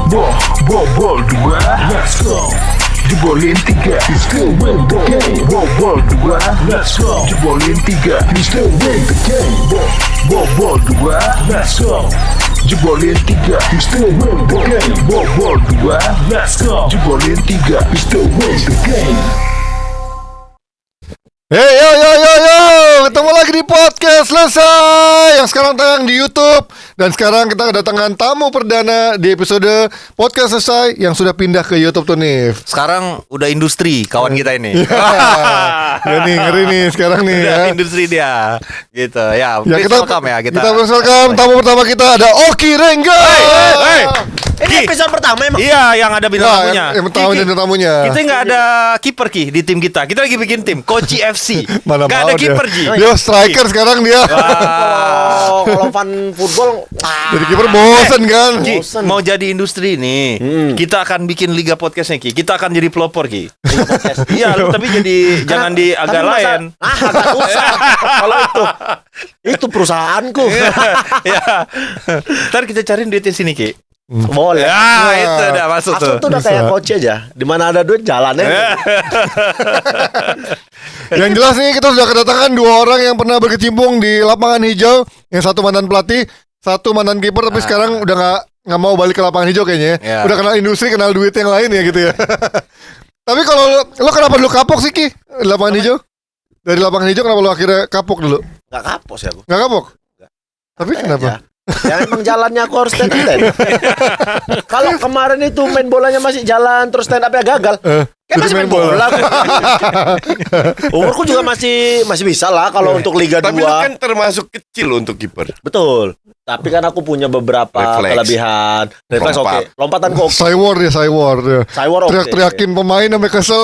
Bobol 2, let's go. Jebolin 3, you still win the game. Bobol 2, let's go. Jebolin 3, you still win the game. Bobol 2, let's go. Jebolin 3, you still win the game. Bobol 2, let's go. Jebolin 3, you still win the game. Hey yo, ketemu lagi di podcast selesai yang sekarang tayang di YouTube. Dan sekarang kita kedatangan tamu perdana di episode podcast selesai yang sudah pindah ke YouTube tuh nih. Sekarang udah industri kawan kita ini. Ya nih ngeri nih sekarang nih Udah ya. industri dia. Gitu ya. Ya Please welcome ya kita. Kita welcome tamu pertama kita ada Oki Rengga. Hey. Ini episode pertama emang. Iya, yang ada bintang Nah, tamunya. yang tamu dan tamunya. Kita nggak ada kiper Ki di tim kita. Kita lagi bikin tim Koci FC. Mana Nggak mau ada kiper dia. Ji. Dia striker sekarang dia. Kalau fan football Jadi kiper bosen kan. Ki, bosen. mau jadi industri nih. Kita akan bikin liga podcastnya Ki. Kita akan jadi pelopor Ki. Iya, lu tapi jadi jangan di agak lain. agak susah. Kalau itu perusahaanku. Ya. Ntar kita cariin duitnya sini Ki. Boleh. Ya, itu udah masuk Aku tuh udah kayak coach aja. Di mana ada duit jalannya. Yang jelas nih kita sudah kedatangan dua orang yang pernah berkecimpung di lapangan hijau. Yang satu mantan pelatih, satu mantan kiper tapi sekarang udah nggak mau balik ke lapangan hijau kayaknya. Ya. Udah kenal industri, kenal duit yang lain ya gitu ya. Tapi kalau lo kenapa dulu kapok sih Ki? Di lapangan hijau? Dari lapangan hijau kenapa lo akhirnya kapok dulu? Gak kapok sih aku. Nggak kapok? Nggak. Tapi kenapa? Ya emang jalannya aku harus stand up. Kalau kemarin itu main bolanya masih jalan terus stand up-nya gagal. Kayak masih main bola. Umurku juga masih bisa lah kalau untuk Liga 2. Tapi lu kan termasuk kecil untuk kiper. Betul. Tapi kan aku punya beberapa Refleks. kelebihan. Refleks Lompat. oke. Lompatan kok. Cywar dia. Cywar oke. Teriak-teriakin pemain sampai kesel.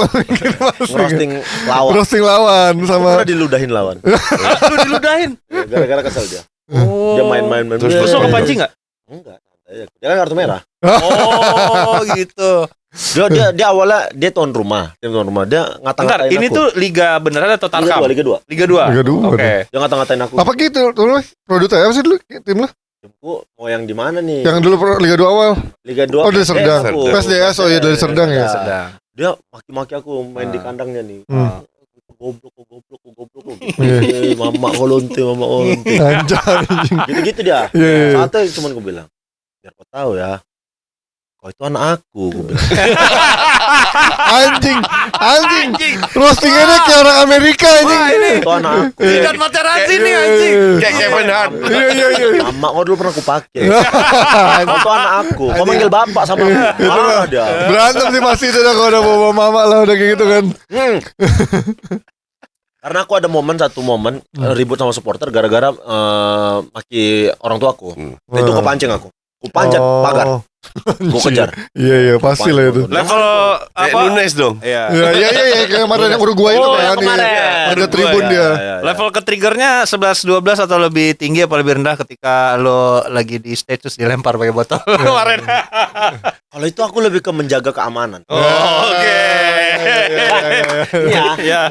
Roasting lawan. Roasting lawan Aku sama. pernah diludahin lawan. Lu diludahin. Ya, gara-gara kesel dia. Oh. Dia main. Terus Terus lo kepancing nggak? Enggak. Santai aja. Dia kan kartu merah. Oh, gitu. Dia awalnya dia tuan rumah. Dia Bentar, ngata-ngatain ini aku. tuh liga beneran atau tarkam? Liga 2. Liga 2. Liga 2. Oke. Dia ngata-ngatain aku. Apa gitu? Dulu produk apa sih dulu tim lo? Aku mau yang di mana nih? Yang dulu Liga 2 awal. Liga 2. Oh, dari Serdang. PSDS, oh iya, dari Serdang ya. Sedang. Dia maki-maki aku main di kandangnya nih. Goblok. Iya. Mama kolonte. Anjing. Gitu-gitu dia. Iya. Santai cuman gue bilang, biar kau tahu ya, kau itu anak aku, gue bilang. Anjing. Roastingannya kayak orang Amerika anjing. Itu anak aku. Dan Materazzi nih anjing. Kayak Kevin Hart. Iya. Mama kau dulu pernah aku pakai. Kau itu anak aku. Kau manggil bapak sama aku. Marah dia. Berantem sih pasti itu dah kalau udah bawa mama lah udah kayak gitu kan. Karena aku ada satu momen ribut sama supporter gara-gara maki orang tua aku. Itu kepancing aku. Ku panjat pagar. Gue kejar. Iya pasti lah itu. Level Kayak apa? Nunes dong. Iya. Iya kayak kemarin yang Uruguay itu Oh, kan yang kemarin. ada tribun Uruguay, dia. Level ke triggernya 11-12 atau lebih tinggi apa lebih rendah ketika lo lagi di stage terus dilempar pakai botol kemarin? Kalau itu aku lebih ke menjaga keamanan. Oke. Iya. Ya.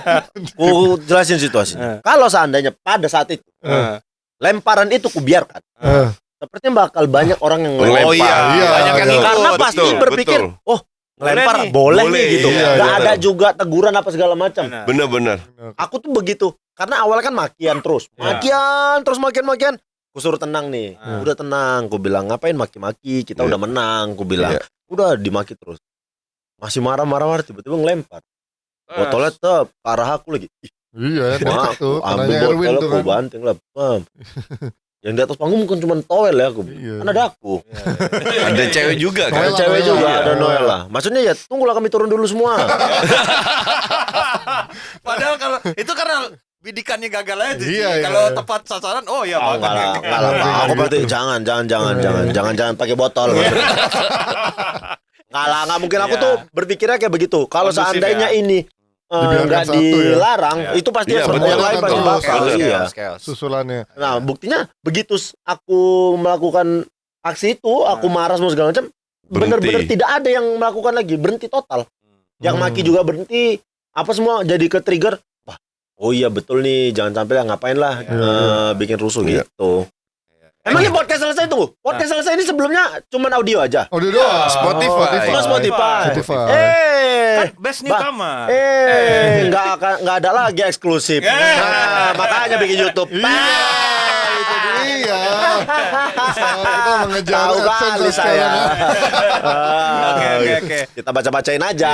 Ku jelasin situasinya. Kalau seandainya pada saat itu lemparan itu ku biarkan, sepertinya bakal banyak orang yang Oh, lempar. iya. Banyak yang Iya. ikut. Karena pasti Betul, berpikir, betul. oh lempar nih. boleh Boleh, nih gitu. iya, Gak iya. ada juga teguran apa segala macam. Benar. Bener-bener. Aku tuh begitu. Karena awalnya kan makian terus. Makian. Ku suruh tenang nih. Udah tenang. Ku bilang ngapain maki-maki. Kita Iya. udah menang. Ku bilang. Iya. Udah dimaki terus. Masih marah-marah. Tiba-tiba ngelempar. Botolnya tetep ke arah aku lagi. Iya, Wah, kocak tuh. ambil Tanahnya Erwin botol tuh aku kan. banting lah. Bam. Yang di atas panggung bukan cuma towel ya aku. Iya. Kan ada aku. Ada cewek juga Noel kan. Ada cewek Noel juga, lah. ada Noel lah. Maksudnya ya tunggulah kami turun dulu semua. Padahal kalau itu karena bidikannya gagal aja sih. Iya, iya, Kalau iya. tepat sasaran, oh ya Oh, enggak lah, Pak. Aku berarti jangan pakai botol. Enggak mungkin aku Iya. tuh berpikirnya kayak begitu. Kalau Kondusif seandainya ya. ini Dibiarkan enggak satu ya. dilarang, Iya. itu pasti Iya, semua betul, yang lain betul. pasti Betul. bakal. Betul. Iya. Susulannya. Nah, buktinya begitu aku melakukan aksi itu, aku marah semua segala macam, benar-benar tidak ada yang melakukan lagi, berhenti total. Yang maki juga berhenti, apa semua jadi ke trigger. Wah, oh iya betul nih, jangan sampai lah ngapain lah bikin rusuh Iya. gitu. Emang ini podcast selesai tuh? Podcast selesai ini sebelumnya cuman audio aja. Audio doang. Spotify. Cuma Spotify. Spotify. Kan best newcomer. Nggak ada lagi eksklusif. Nah, makanya bikin YouTube. Iya. Kita mengejar Tahu AdSense kali saya. sekarang. Oke. Kita baca-bacain aja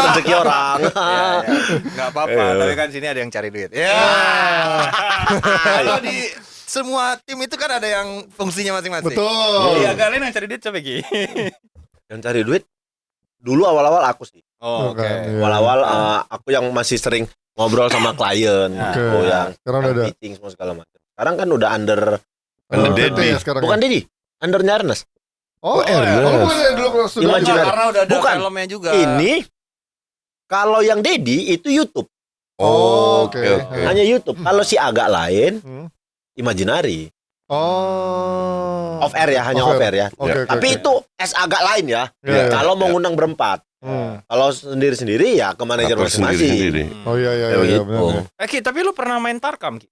rezeki orang. Enggak apa-apa, tapi kan sini ada yang cari duit. Ya. Kalau di semua tim itu kan ada yang fungsinya masing-masing. Betul. Iya, kalian yang cari duit coba Ki. Yang cari duit dulu awal-awal aku sih. Oh, oke. Iya. Awal-awal aku yang masih sering ngobrol sama klien, Oke. yang Sekarang udah ada. meeting semua segala macam. Sekarang kan udah under Dedi. ya sekarang. bukan Dedi, undernya Ernest. Oh, Ernest. oh, bukan yang dulu sudah Imaginary. Karena udah ada Bukan. filmnya juga. Ini kalau yang Dedi itu YouTube, Oh, Oke, oke. oke. hanya YouTube. Kalau si agak lain, Hmm. Imaginary, Oh. off air ya, hanya Off off air ya. Oke, oke, Tapi oke. itu agak lain ya. Iya, iya. Kalau mau ngundang berempat, kalau sendiri-sendiri ya ke manajer Atau masing-masing. sendiri-sendiri. Oh iya iya Kayak iya gitu. benar. Ki, tapi lu pernah main Tarkam Ki?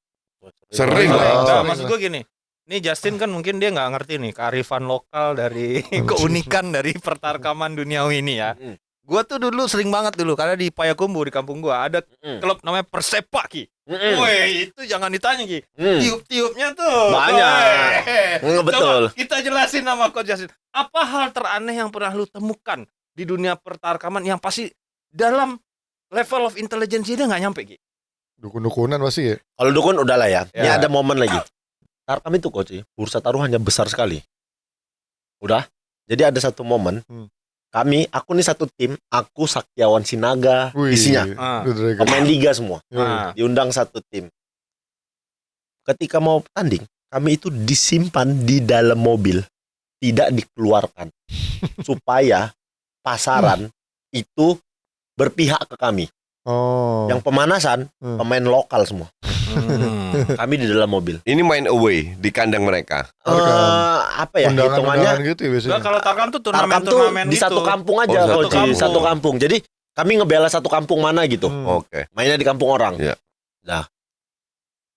Sering Oh, lah. Nah, sering maksud gue gini. Nih Justin kan mungkin dia nggak ngerti nih kearifan lokal dari keunikan dari pertarkaman duniawi ini ya. Mm. Gua tuh dulu sering banget dulu karena di Payakumbuh di kampung gua ada Mm. klub namanya Persepa Ki. Mm-mm. Woi, itu jangan ditanya Ki. Mm. Tiup-tiupnya tuh Banyak. Woi. Betul. Coba kita jelasin nama Coach Justin. Apa hal teraneh yang pernah lu temukan di dunia pertarkaman yang pasti dalam level of intelligence dia nggak nyampe Ki? Dukun-dukunan pasti ya. Kalau dukun udahlah ya. Ini Ya. ada momen lagi. Tarkam itu coach, bursa taruhannya besar sekali. Udah. Jadi ada satu momen. Aku nih satu tim, aku Saktiawan Sinaga, Wih. isinya Ah. The Dragon. pemain liga semua. Iya. Ah. Diundang satu tim. Ketika mau tanding, kami itu disimpan di dalam mobil, tidak dikeluarkan supaya pasaran itu berpihak ke kami. Oh. Yang pemanasan pemain lokal semua. Kami di dalam mobil. Ini main away di kandang mereka. Apa ya hitungannya? Undangan gitu ya biasanya. Nah, kalau Tarkam tuh Tarkam tuh turnamen di satu kampung aja, Oh, Coach. satu kampung. Satu kampung. Jadi kami ngebela satu kampung mana gitu. Oke. Mainnya di kampung orang. Iya. Nah,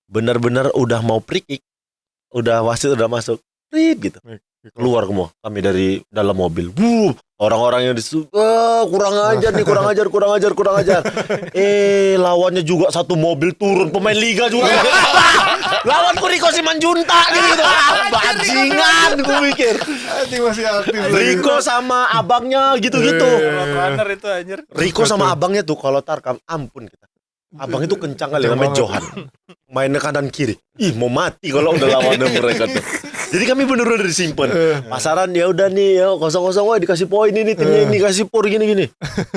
benar-benar udah mau free kick, udah wasit udah masuk, free gitu. Keluar semua kami dari dalam mobil. Orang-orang yang disitu, kurang ajar. Lawannya juga satu mobil turun pemain liga juga. Lawanku Riko Simanjuntak gitu. Bajingan gue mikir. Anjing masih aktif lagi. Riko sama abangnya gitu-gitu. runner itu anjir. Riko sama abangnya tuh kalau Tarkam ampun kita. Abang itu kencang kali namanya Johan. Mainnya kanan kiri. Ih mau mati kalau udah lawannya mereka tuh. Jadi kami bener-bener disimpan. Pasaran ya udah nih ya 0-0 wah dikasih poin ini timnya ini kasih por gini-gini.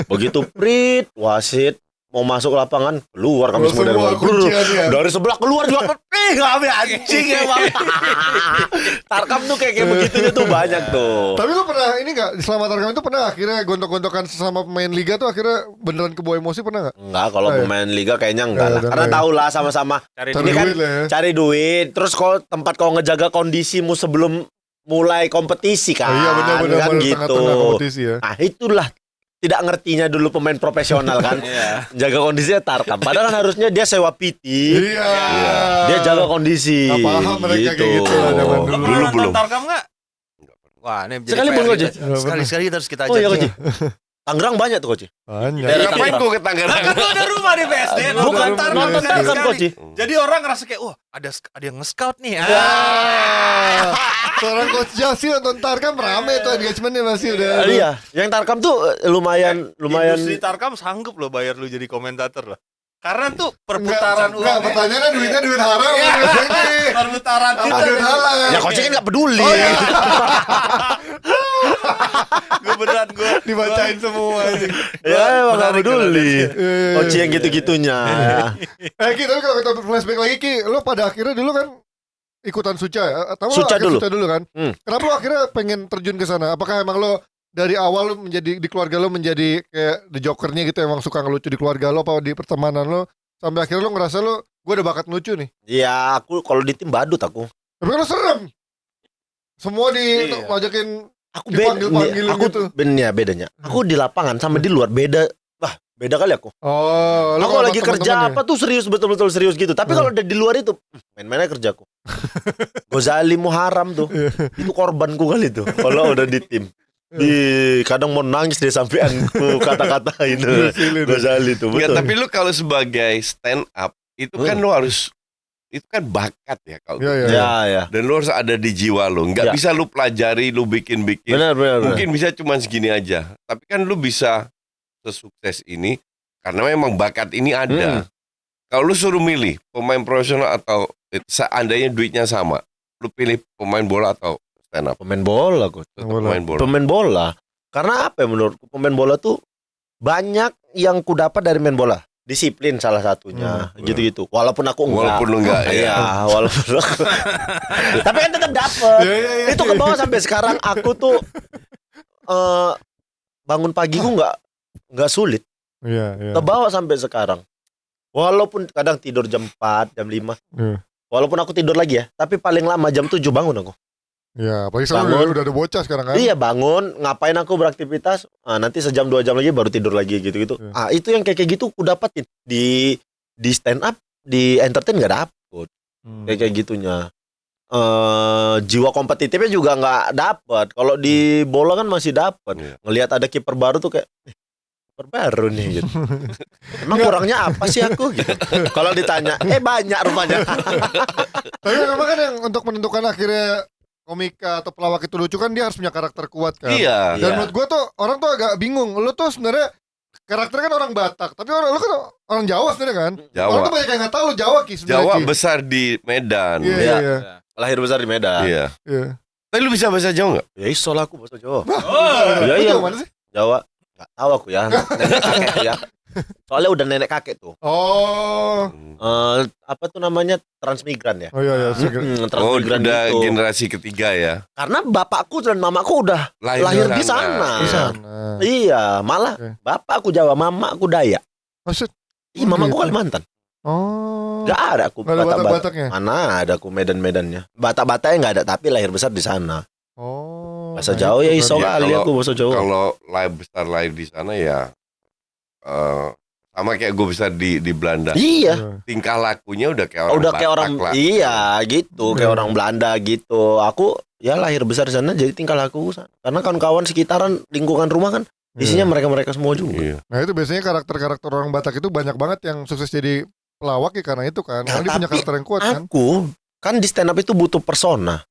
Begitu prit wasit mau masuk lapangan keluar kami semua dari mobil. kunciannya. Dari sebelah keluar juga kami anjing emang. Tarkam tuh kayak begitunya tuh banyak tuh. Tapi lu pernah ini enggak selama Tarkam itu pernah akhirnya gontok-gontokan sesama pemain liga tuh akhirnya beneran kebawa emosi pernah enggak? Enggak, kalau pemain liga kayaknya enggak lah. Enggak, Karena enggak. tahu lah sama-sama. Cari Cari Ini kan duit lah ya. cari duit. Terus kalau tempat kau ngejaga kondisimu sebelum mulai kompetisi kan. Iya benar-benar kan gitu. tengah-tengah kompetisi ya. Nah itulah tidak ngertinya dulu pemain profesional kan. Iya. Jaga kondisinya Tarkam. Padahal kan harusnya dia sewa PT. Iya. Dia jaga kondisi. Nggak paham mereka kayak gitu lah zaman Lu dulu. pernah nonton belum. Tarkam nggak? Wah, ini jadi Sekali PR belum, kita. Coach. Sekali-sekali harus kita Oh iya ajak. Coach. Tangerang banyak tuh Coach. Banyak. Dari- Ngapain gue ke Tangerang? Kan lu ada rumah di BSD, Bukan nonton nonton sekali-sekali. Tarkam Coach. Jadi orang ngerasa kayak, wah ada yang nge-scout nih. Ah. Seorang coach Jasi nonton Tarkam rame tuh engagementnya masih udah. Iya, yang Tarkam tuh lumayan. Industri Tarkam sanggup loh bayar lu jadi komentator loh. Karena tuh perputaran Enggak, uang. pertanyaannya duitnya duit haram. Perputaran Apa duit halal? Ya Coach kan nggak peduli. Oh, iya. Gue beneran gue Dibacain semua ini. Ya emang nggak menarik peduli. Eh. Coach yang gitu-gitunya. Ki, tapi kalau kita flashback lagi Ki, lo pada akhirnya dulu kan ikutan Suca ya? Atau lo Suca akhirnya dulu. Suca dulu kan? Hmm. Kenapa lo akhirnya pengen terjun ke sana? Apakah emang lo dari awal lo menjadi di keluarga lo menjadi kayak the jokernya gitu, emang suka ngelucu di keluarga lo apa di pertemanan lo sampai akhirnya lo ngerasa lo gue udah bakat lucu nih? Ya aku kalau di tim badut aku. Tapi kan lo serem. Semua Iya. ngajakin Aku Dipanggil-panggilin aku gitu. bedanya. Aku di lapangan sama di luar beda. Wah, beda kali aku. Oh, lu Aku kalau lagi sama kerja teman-teman apa tuh serius, betul-betul serius gitu. Tapi kalau udah di luar itu, main-mainnya kerjaku. Gozali Muharram tuh, itu korbanku kali tuh. Kalau udah di tim, kadang mau nangis deh sampai aku kata-katain Gozali tuh. Enggak, Betul. tapi lu kalau sebagai stand up itu kan lu harus, itu kan bakat ya kalau. Iya, iya. Ya, ya. Dan lu harus ada di jiwa lu. Nggak Ya. bisa lu pelajari, lu bikin-bikin. Benar. Mungkin bisa cuma segini aja. Tapi kan lu bisa sesukses ini karena memang bakat ini ada. Kalau lu suruh milih pemain profesional atau seandainya duitnya sama, lu pilih pemain bola atau stand up? Pemain bola kok. Tetap Bola. pemain bola. Pemain bola. Karena apa ya menurutku pemain bola tuh banyak yang ku dapat dari main bola. Disiplin salah satunya, gitu-gitu. Walaupun aku enggak. Walaupun lu enggak, ya. Iya, walaupun aku. Tapi kan tetap dapat. Iya. Itu ke bawah sampai sekarang aku tuh bangun pagiku enggak sulit. Iya. Ke bawah sampai sekarang. Walaupun kadang tidur jam 4, jam 5. Iya. Walaupun aku tidur lagi ya, tapi paling lama jam 7 bangun aku. Iya, apalagi sekarang Bangun. udah ada bocah sekarang kan. Iya bangun, ngapain aku beraktivitas, nanti sejam 2 jam lagi baru tidur lagi gitu-gitu. Iya. Itu yang kayak gitu aku dapatin di stand up, di entertain nggak dapet kayak gitunya. Jiwa kompetitifnya juga nggak dapet. Kalau di bola kan masih dapet. Iya. Ngelihat ada kiper baru tuh kayak kiper baru nih gitu. Emang kurangnya apa sih aku gitu. Kalau ditanya, banyak rupanya. Tapi memang kan yang untuk menentukan akhirnya komika atau pelawak itu lucu kan dia harus punya karakter kuat kan. Iya. Dan Iya. menurut gua tuh orang tuh agak bingung. Lu tuh sebenarnya karakternya kan orang Batak, tapi lu kan orang Jawa sebenarnya kan. Jawa. Orang tuh banyak yang nggak tahu lu Jawa Ki sebenarnya. Jawa Ki. besar di Medan. Iya, Iya. iya. Lahir besar di Medan. Iya. Iya. Tapi lu bisa bahasa Jawa nggak? Ya iso lah aku bahasa Jawa. Lu Iya, iya. Jawa mana sih? Jawa nggak tahu aku ya, nenek kakek ya. Soalnya udah nenek kakek tuh. Oh. Apa tuh namanya transmigran ya? Oh iya. Oh, Transmigran udah gitu. generasi ketiga ya. Karena bapakku dan mamaku udah lahir di sana. Di sana. Iya, malah Oke. bapakku Jawa, mamaku Dayak. Maksud? Ih, mamaku gitu. Kalimantan. Oh. Gak ada aku Nggak ada Batak-Batak. Batak-Bataknya. Mana ada aku Medan-Medannya. Batak-Bataknya nggak ada, tapi lahir besar di sana. Oh. Bahasa nah Jawa itu ya iso berarti. kali kalau- aku bahasa Jawa. Kalau lahir di sana ya sama kayak gue besar di Belanda. Iya. Tingkah lakunya udah kayak orang Udah kayak Batak orang lah. iya gitu, kayak Iya. orang Belanda gitu. Aku ya lahir besar di sana jadi tingkah laku sana. Karena kawan-kawan sekitaran lingkungan rumah kan isinya mereka-mereka semua juga. Iya. Nah itu biasanya karakter-karakter orang Batak itu banyak banget yang sukses jadi pelawak ya karena itu kan. Nah, Karena dia punya tapi karakter yang kuat kan. Aku kan di stand up itu butuh persona.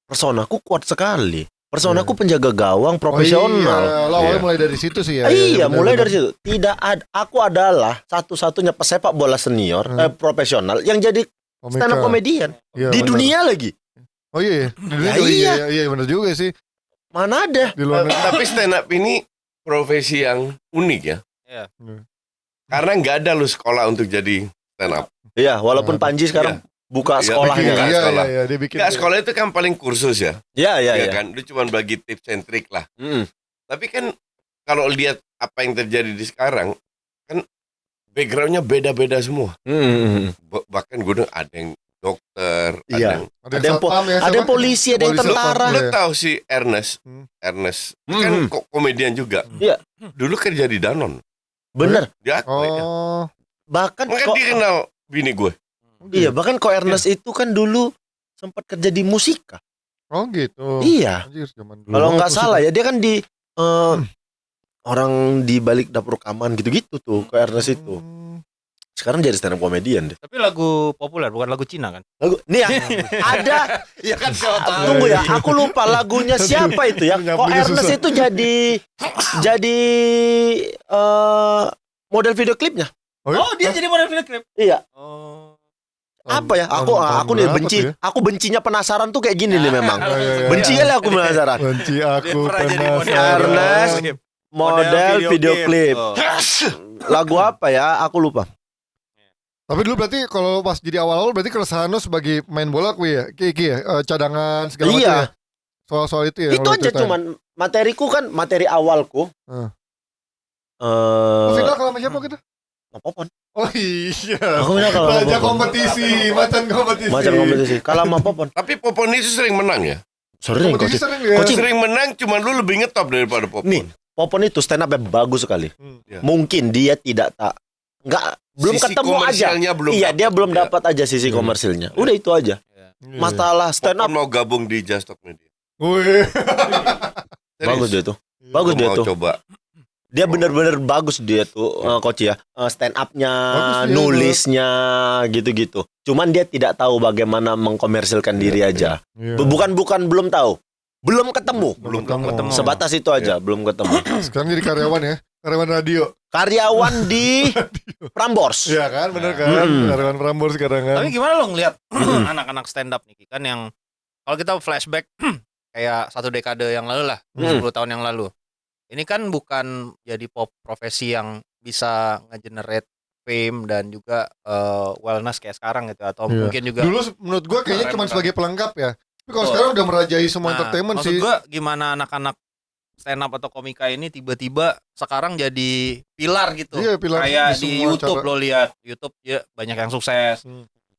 Personaku kuat sekali. Personaku penjaga gawang profesional. Oh iya, lo awalnya Iya. mulai dari situ sih ya. Iya, benar, mulai benar. dari situ. Tidak ada, aku adalah satu-satunya pesepak bola senior profesional yang jadi Komika. stand up comedian Iya, di benar. dunia lagi. Oh iya, di dunia Ya, juga iya. iya benar juga sih. Mana ada? Di luar negeri. Tapi stand up ini profesi yang unik ya. Iya. Karena nggak ada lu sekolah untuk jadi stand up. Iya, walaupun Panji sekarang buka Iya, sekolahnya bikin, kan. iya. sekolah. Iya, dia bikin. Nggak, sekolah itu kan paling kursus ya. Iya, iya, Ya iya. kan, lu cuma bagi tips and trick lah. Mm. Tapi kan kalau lihat apa yang terjadi di sekarang, kan backgroundnya beda-beda semua. Mm. Bahkan gue dengar ada yang dokter, Iya. ada Ada yang satpam ya, Ada yang siapa? polisi, ada yang Polisi, tentara. satpam. lu Iya. tahu si Ernest, Hmm. Ernest Hmm. kan komedian juga. Iya. Dulu kerja di Danone. Bener. Dia aktor ya. Oh. Bahkan Maka kok dia kenal bini gue. iya, bahkan kok Ernest itu kan dulu sempat kerja di Musika. Oh gitu. Iya. Anjir, zaman dulu Kalau banget nggak musik. salah ya dia kan di orang di balik dapur rekaman gitu-gitu tuh ke Ernest itu. Sekarang jadi stand up comedian deh. Tapi lagu populer bukan lagu Cina kan? Lagu nih ya, ada Iya kan tunggu ya, aku lupa lagunya siapa itu ya. Kok Nyambungnya Ernest susah. itu jadi model video klipnya. Oh, dia jadi model video klip. Iya. Oh. Apa ya? Aku tahun nih berapa benci. tuh ya? Aku bencinya penasaran tuh kayak gini nih memang. Iya, iya, iya. Benci kali aku penasaran. Benci aku Dia pernah jadi model penasaran. Ernest. klip. Model video klip. Oh. Lagu apa ya? Aku lupa. Tapi dulu berarti kalau pas jadi awal-awal berarti keresahan lo sebagai main bola kui ya, Ki ya, cadangan segala macam Iya. ya. Soal-soal itu ya. Itu lo aja ceritain. cuman materiku kan materi awalku. Oh, final kalau sama siapa kita? Popon. Oh iya. Aku bilang kalau Raja Popon. kompetisi, macan kompetisi. Macam kompetisi. Kalau sama Popon. Tapi Popon itu sering menang ya. Sering kok. Kompetisi sering ya. Coaching. Sering menang, cuman lu lebih ngetop daripada Popon. Nih, Popon itu stand up yang bagus sekali. Ya. Mungkin dia belum Sisi ketemu aja. komersialnya belum Iya, dapat. dia belum Ya. dapat aja sisi komersilnya. Udah itu aja. Iya. Masalah stand up Popon mau gabung di Just Talk Media. Wih. Serius. bagus dia tuh. Bagus Gua dia mau tuh. coba. Dia bener-bener bagus dia tuh, coach ya. Stand up-nya, Bagus dia, nulisnya, gitu-gitu. Cuman dia tidak tahu bagaimana mengkomersilkan diri aja. Iya. Bukan belum tahu. Belum ketemu. Belum ketemu. Sebatas itu aja, belum ketemu. Sekarang jadi karyawan ya, karyawan radio. Karyawan di Prambors. Iya kan, bener kan? Karyawan Prambors sekarang kan. Tapi gimana lo ngelihat anak-anak stand up nih kan yang kalau kita flashback kayak 1 dekade yang lalu lah, 10 tahun yang lalu. Ini kan bukan jadi profesi yang bisa nge-generate fame dan juga wellness kayak sekarang gitu atau Iya. mungkin juga Dulu menurut gua kayaknya cuma Benar. sebagai pelengkap ya. Tapi kalau Betul. sekarang udah merajai semua Nah, entertainment maksud sih. gua gimana anak-anak stand up atau komika ini tiba-tiba sekarang jadi pilar gitu. Iya, pilar Kayak di di semua YouTube cara. lo lihat, YouTube ya banyak yang sukses.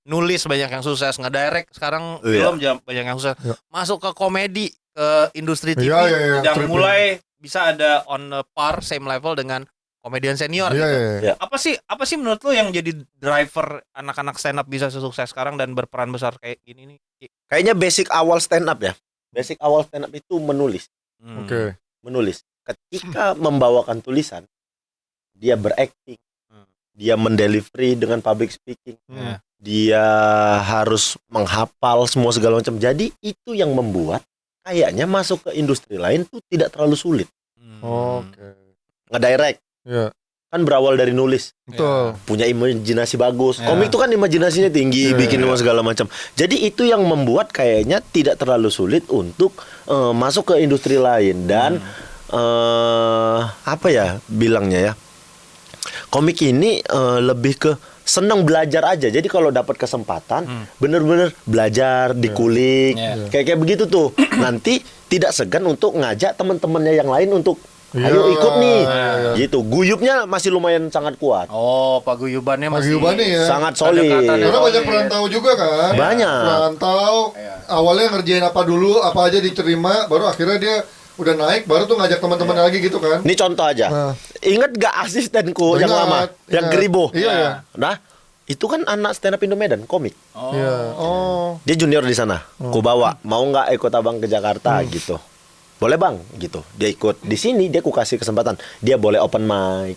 Nulis banyak yang sukses, ngedirect sekarang Iya. film banyak yang sukses. Iya. Masuk ke komedi, ke industri TV Iya, iya, iya. udah Tripping. mulai bisa ada on a par same level dengan komedian senior Iya, gitu. iya, iya. Apa sih menurut lo yang jadi driver anak-anak stand up bisa sukses sekarang dan berperan besar kayak gini nih? Kayaknya basic awal stand up ya. Basic awal stand up itu menulis. Oke. Menulis. Ketika membawakan tulisan, dia berakting. Dia mendelivery dengan public speaking. Iya. Dia harus menghafal semua segala macam. Jadi itu yang membuat kayaknya masuk ke industri lain tuh tidak terlalu sulit. Oke. Ngedirect Iya, kan berawal dari nulis, betul. punya imajinasi bagus. Ya. Komik itu kan imajinasinya tinggi, Ya, bikin ya. semua segala macam. Jadi itu yang membuat kayaknya tidak terlalu sulit untuk masuk ke industri lain dan apa ya bilangnya ya? Komik ini lebih ke senang belajar aja. Jadi kalau dapat kesempatan, bener-bener belajar, dikulik, Iya. kayak begitu tuh. Nanti tidak segan untuk ngajak teman-temannya yang lain untuk ayo Iya, ikut nih, iya. gitu. Guyupnya masih lumayan sangat kuat, Oh, paguyubannya masih Paguyubannya ya. sangat solid. Kedekatan ya. Karena banyak perantau juga kan. Banyak. Perantau awalnya ngerjain apa dulu, apa aja diterima, baru akhirnya dia udah naik, baru tuh ngajak teman-teman lagi gitu kan. Ini contoh aja. Nah. Ingat gak asistenku yang Ingat, lama, yang ingat. Geribo? Iya, iya. Nah, itu kan anak stand up Indo Medan, komik. Iya. Oh. Dia junior di sana. Ku bawa, mau nggak ikut abang ke Jakarta gitu. Boleh bang, gitu. Dia ikut di sini, dia ku kasih kesempatan. Dia boleh open mic,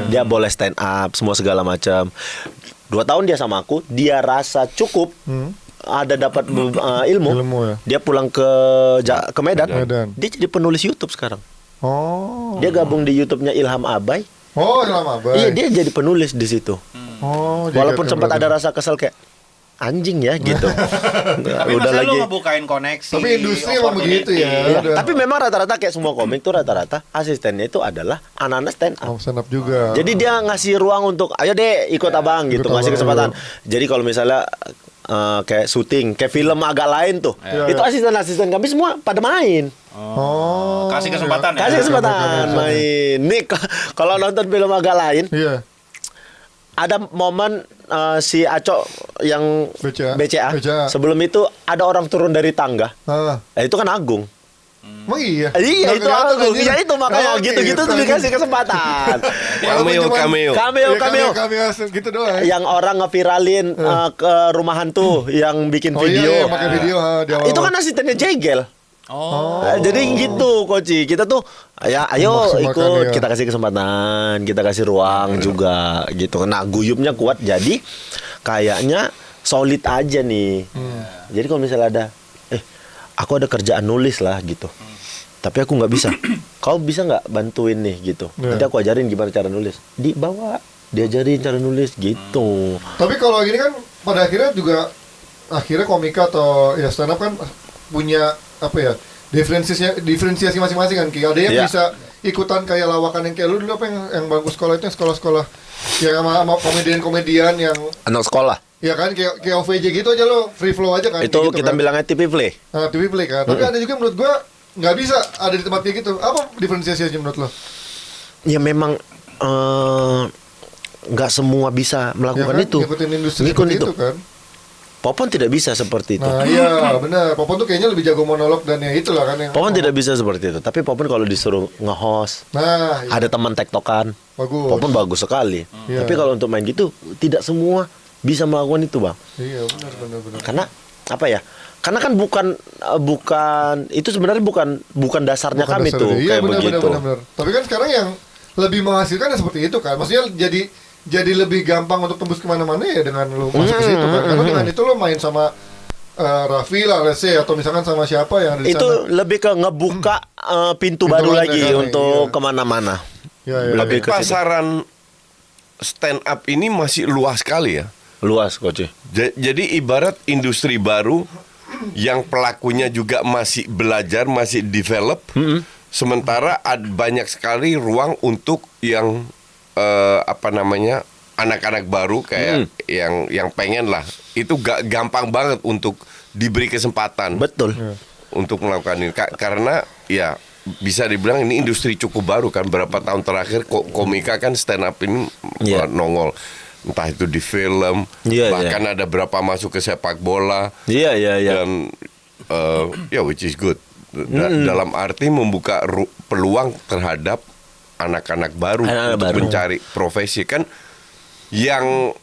dia boleh stand up, semua segala macam. 2 tahun dia sama aku, dia rasa cukup, ada dapat ilmu. Ilmu ya. Dia pulang ke Medan. Medan. Dia jadi penulis YouTube sekarang. Oh. Dia gabung di YouTube-nya Ilham Abai. Oh, lama Iya, baik. dia jadi penulis di situ. Oh, Walaupun jadi sempat berarti. ada rasa kesel kayak anjing ya gitu. Tapi Udah masa lu lagi. ngebukain koneksi. Tapi industri emang begitu ya. Iya, Udah. tapi memang rata-rata kayak semua komik tuh rata-rata asistennya itu adalah anak-anak stand up. Oh, stand up juga. Jadi dia ngasih ruang untuk ayo deh ikut abang gitu, ikut ngasih abang. kesempatan. Jadi kalau misalnya kayak syuting, kayak film agak lain tuh, Iya, itu iya. asisten-asisten kami semua pada main. Oh. Kasih kesempatan ya? Kasih kesempatan Iya. main. Nih kalau nonton film agak lain, Iya. ada momen si Aco yang BCA. BCA. Sebelum itu ada orang turun dari tangga. Ah. Itu kan Agung. Emang iya. Iya Nggak itu kelihatan, Agung. anjir. Iya itu makanya Oh, gitu-gitu tuh anjir. dikasih kesempatan. Walaupun cuman- Cameo. Iya, Cameo. gitu doang. Yang orang ngeviralin ke rumah hantu yang bikin Oh video. iya, pakai video di awal. Itu kan asistennya Jegel. Oh. Jadi gitu Koci. Kita tuh ya ayo Memaksimalkan, ikut, ya. kita kasih kesempatan, kita kasih ruang juga gitu. Nah, guyupnya kuat jadi kayaknya solid aja nih. Jadi kalau misalnya ada aku ada kerjaan nulis lah gitu. Tapi aku nggak bisa. Kau bisa nggak bantuin nih gitu. Iya. Nanti aku ajarin gimana cara nulis. Dibawa, diajarin cara nulis gitu. Tapi kalau gini kan pada akhirnya juga komika atau ya stand up kan punya apa ya diferensiasi masing-masing kan. Kayak ada yang Iya. bisa ikutan kayak lawakan yang kayak lu dulu apa yang bagus sekolah itu yang sekolah-sekolah yang sama komedian-komedian yang Anak sekolah. ya kan kayak OVJ gitu aja lo free flow aja kan. Itu kayak gitu kita kan. bilangnya TV play. Nah, TV play kan. Tapi ada juga menurut gua nggak bisa ada di tempat kayak gitu. Apa diferensiasinya menurut lo? Ya memang nggak semua bisa Ya melakukan kan? itu. Ngikutin industri Ngikut seperti itu. itu kan. Popon tidak bisa seperti itu. Nah iya benar. Popon tuh kayaknya lebih jago monolog dan ya itulah kan yang. Popon tidak bisa seperti itu. Tapi Popon kalau disuruh nge-host, Nah iya. ada teman tektokan, Bagus. Popon bagus sekali. Iya. Tapi kalau untuk main gitu, tidak semua bisa melakukan itu, Bang. Iya benar. Karena apa ya? Karena kan bukan itu sebenarnya bukan dasarnya Bukan kami dasar tuh dia. Iya, kayak benar, begitu. benar. Tapi kan sekarang yang lebih menghasilkan ya seperti itu kan. Maksudnya jadi lebih gampang untuk tembus kemana-mana ya dengan lu masuk ke situ kan. Karena dengan itu lu main sama Raffi lah, let's say, atau misalkan sama siapa yang ada di Itu sana. lebih ke ngebuka pintu Pintu baru lagi lagi kan, untuk iya. kemana-mana. Ya. Lebih ke situ. Pasaran stand up ini masih luas sekali ya. Luas, Coach. Jadi ibarat industri baru yang pelakunya juga masih belajar, masih develop. Sementara banyak sekali ruang untuk yang anak-anak baru kayak yang pengen lah. Itu gak gampang banget untuk diberi kesempatan Betul. untuk melakukan ini. Karena ya bisa dibilang ini industri cukup baru kan. Berapa tahun terakhir komika kan stand up ini Iya. nongol. Entah itu di film, Iya, bahkan ada berapa masuk ke sepak bola. Iya. Dan which is good. Dalam arti membuka peluang terhadap anak-anak baru Anak-anak untuk baru. mencari profesi kan yang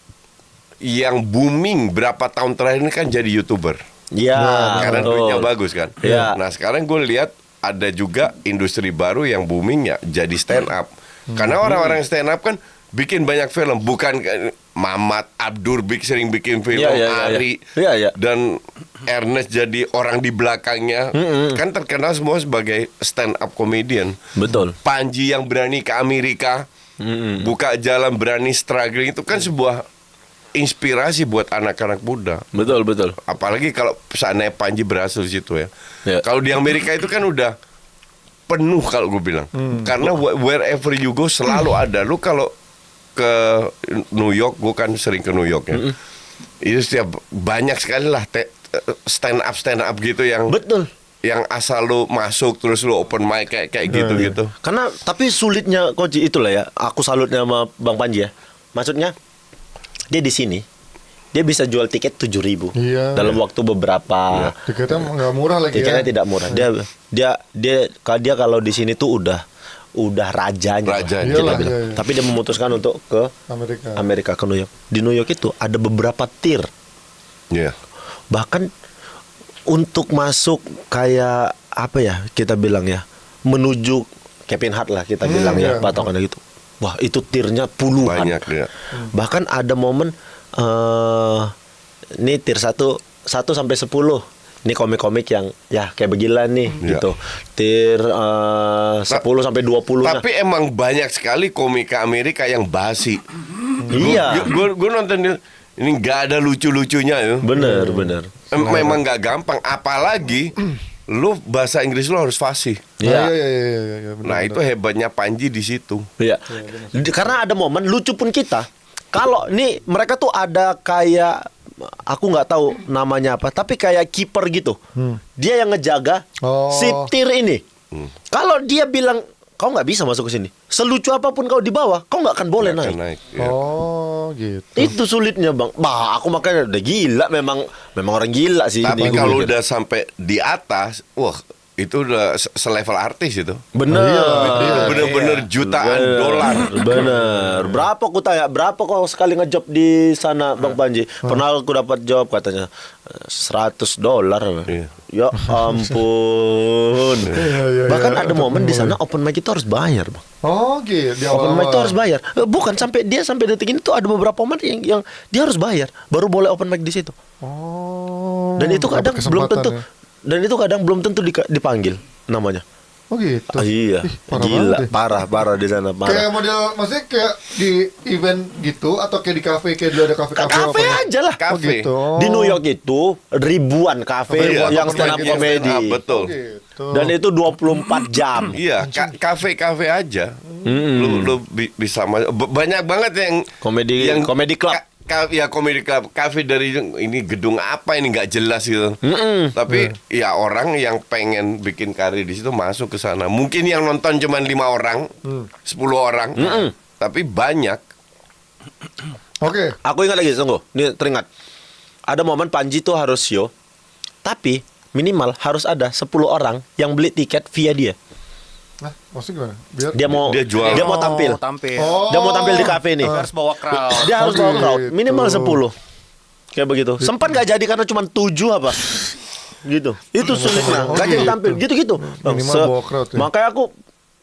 booming berapa tahun terakhir ini kan jadi YouTuber. Iya, Karena betul. duitnya bagus kan. Iya. Nah sekarang gue lihat ada juga industri baru yang booming ya jadi stand up. Karena orang-orang stand up kan bikin banyak film, bukan Mamat Abdur sering bikin film, Iya. Ari Iya. dan Ernest jadi orang di belakangnya, kan terkenal semua sebagai stand up comedian. Betul. Panji yang berani ke Amerika, buka jalan, berani struggling, itu kan sebuah inspirasi buat anak-anak muda. Betul. Apalagi kalau seandainya Panji berhasil di situ ya. Ya. Kalau di Amerika itu kan udah penuh kalau gue bilang. Karena wherever you go selalu ada. Lu kalau ke New York, gue kan sering ke New York ya. Itu setiap banyak sekali lah stand up gitu yang Betul. yang asal lu masuk terus lu open mic kayak gitu. Karena tapi sulitnya Coach itulah ya. Aku salutnya sama Bang Panji ya. Maksudnya dia di sini dia bisa jual tiket 7.000 Iya. dalam waktu beberapa. Tiketnya nggak murah lagi Tiketnya ya. tidak murah. Dia kalau di sini tuh udah rajanya. Rajanya. kita Iyalah, bilang. iya. Tapi dia memutuskan untuk ke Amerika ke New York. Di New York itu ada beberapa tier. Iya. Bahkan untuk masuk kayak apa ya kita bilang ya, menuju Kevin Hart lah kita bilang ya, iya. patokannya gitu. Wah, itu tiernya puluhan. Banyak dia. Bahkan ada momen ini tier 1 sampai 10. Ini komik-komik yang ya kayak begila nih Iya. gitu. Tier 10 sampai 20 lah. Tapi emang banyak sekali komika Amerika yang basi. Iya. Gue nonton ini nggak ada lucu-lucunya ya. Bener. Memang nggak gampang. Apalagi lu bahasa Inggris lu harus fasih. Iya. Iya. Nah itu hebatnya Panji di situ. Iya. Karena ada momen lucu pun kita. Kalau nih mereka tuh ada kayak aku nggak tahu namanya apa, tapi kayak kiper gitu. Dia yang ngejaga Oh. si tir ini. Kalau dia bilang kau nggak bisa masuk ke sini, selucu apapun kau di bawah, kau nggak akan boleh Nggak naik. akan naik, ya. Oh gitu. Itu sulitnya bang. Bah, aku makanya udah gila, memang orang gila sih. Tapi ini, gua kalau pikir. udah sampai di atas, wah itu udah selevel artis itu. Bener, Bener-bener jutaan dolar. Bener. Berapa aku tanya? Berapa kau sekali ngejob di sana, Bang Panji? Pernah aku dapat job katanya $100. Iya. Ya ampun. Bahkan ada momen di sana open mic itu harus bayar, Bang. Oh gitu. Di Open mic awal-awal. itu harus bayar. Bukan sampai detik ini tuh ada beberapa momen yang dia harus bayar baru boleh open mic di situ. Oh. Dan itu kadang dapat belum tentu. kesempatan ya. Dan itu kadang belum tentu dipanggil namanya. Oh gitu. Iya, parah gila, banget ya. parah di sana, parah. Kayak model, maksudnya kayak di event gitu atau kayak di kafe, kayak dulu ada kafe-kafe Kafe apa? aja lah. Oh Kafe. gitu. Di New York itu ribuan kafe Ribuan yang open stand up mic, comedy. Betul. Oh gitu. Dan itu 24 jam. Iya, kafe-kafe aja. Lu bisa banyak banget yang Komedi club. Ya komedi club, kafe dari ini gedung apa ini nggak jelas gitu. Tapi ya orang yang pengen bikin karir di situ masuk ke sana. Mungkin yang nonton cuma 5 orang, 10 orang, tapi banyak. Oke. Aku ingat lagi, tunggu. Ini teringat. ada momen Panji tuh harus show, tapi minimal harus ada 10 orang yang beli tiket via dia. Nah, maksudnya gimana? Biar Dia jual. Dia mau tampil. Dia mau tampil di kafe nih. Harus bawa crowd. Dia harus bawa crowd gitu. minimal 10. Kayak begitu. Sempat gak jadi karena cuma 7 apa? Gitu. Itu sulitnya. Gak jadi tampil. Gitu-gitu. Minimal bawa crowd ya. Makanya aku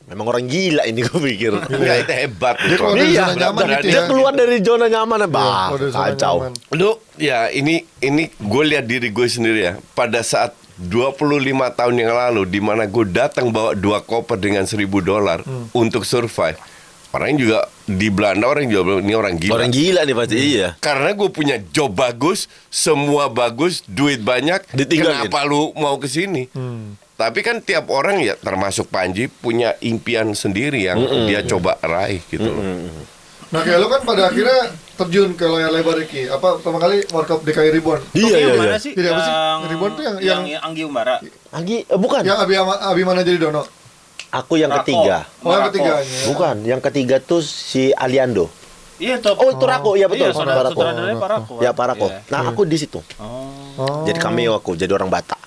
memang orang gila ini gue pikir. Enggak, itu hebat. Dia keluar dari Iya, zona nyaman gitu dia ya. keluar dari zona nyaman. Bah, keluar dari zona kacau. nyaman. Lu ya ini gue lihat diri gue sendiri ya. Pada saat 25 tahun yang lalu di mana gue datang bawa 2 koper dengan $1.000 untuk survive. Orang juga di Belanda orang juga bilang, ini orang gila. Orang gila nih pasti iya. Karena gue punya job bagus, semua bagus, duit banyak. Ditinggalin. Kenapa lu mau ke sini? Tapi kan tiap orang ya termasuk Panji punya impian sendiri yang dia coba raih gitu loh. Nah kayak lo kan pada akhirnya terjun ke layar lebar Iki. Apa pertama kali World Cup DKI Reborn? Iya. Mana sih? Tidak, apa sih? Ribuan tuh yang Anggi Umbara. Anggi, bukan. Yang Abi mana jadi Dono? Aku yang Rako. ketiga. Oh yang Marako. ketiganya. Bukan, yang ketiga tuh si Aliando. Iya tuh. Oh, itu Rako, iya betul. Iya, Parako. saudaranya Parako. Ya Parako. Iya. Nah, aku di situ. Oh. Jadi cameo aku, jadi orang Batak.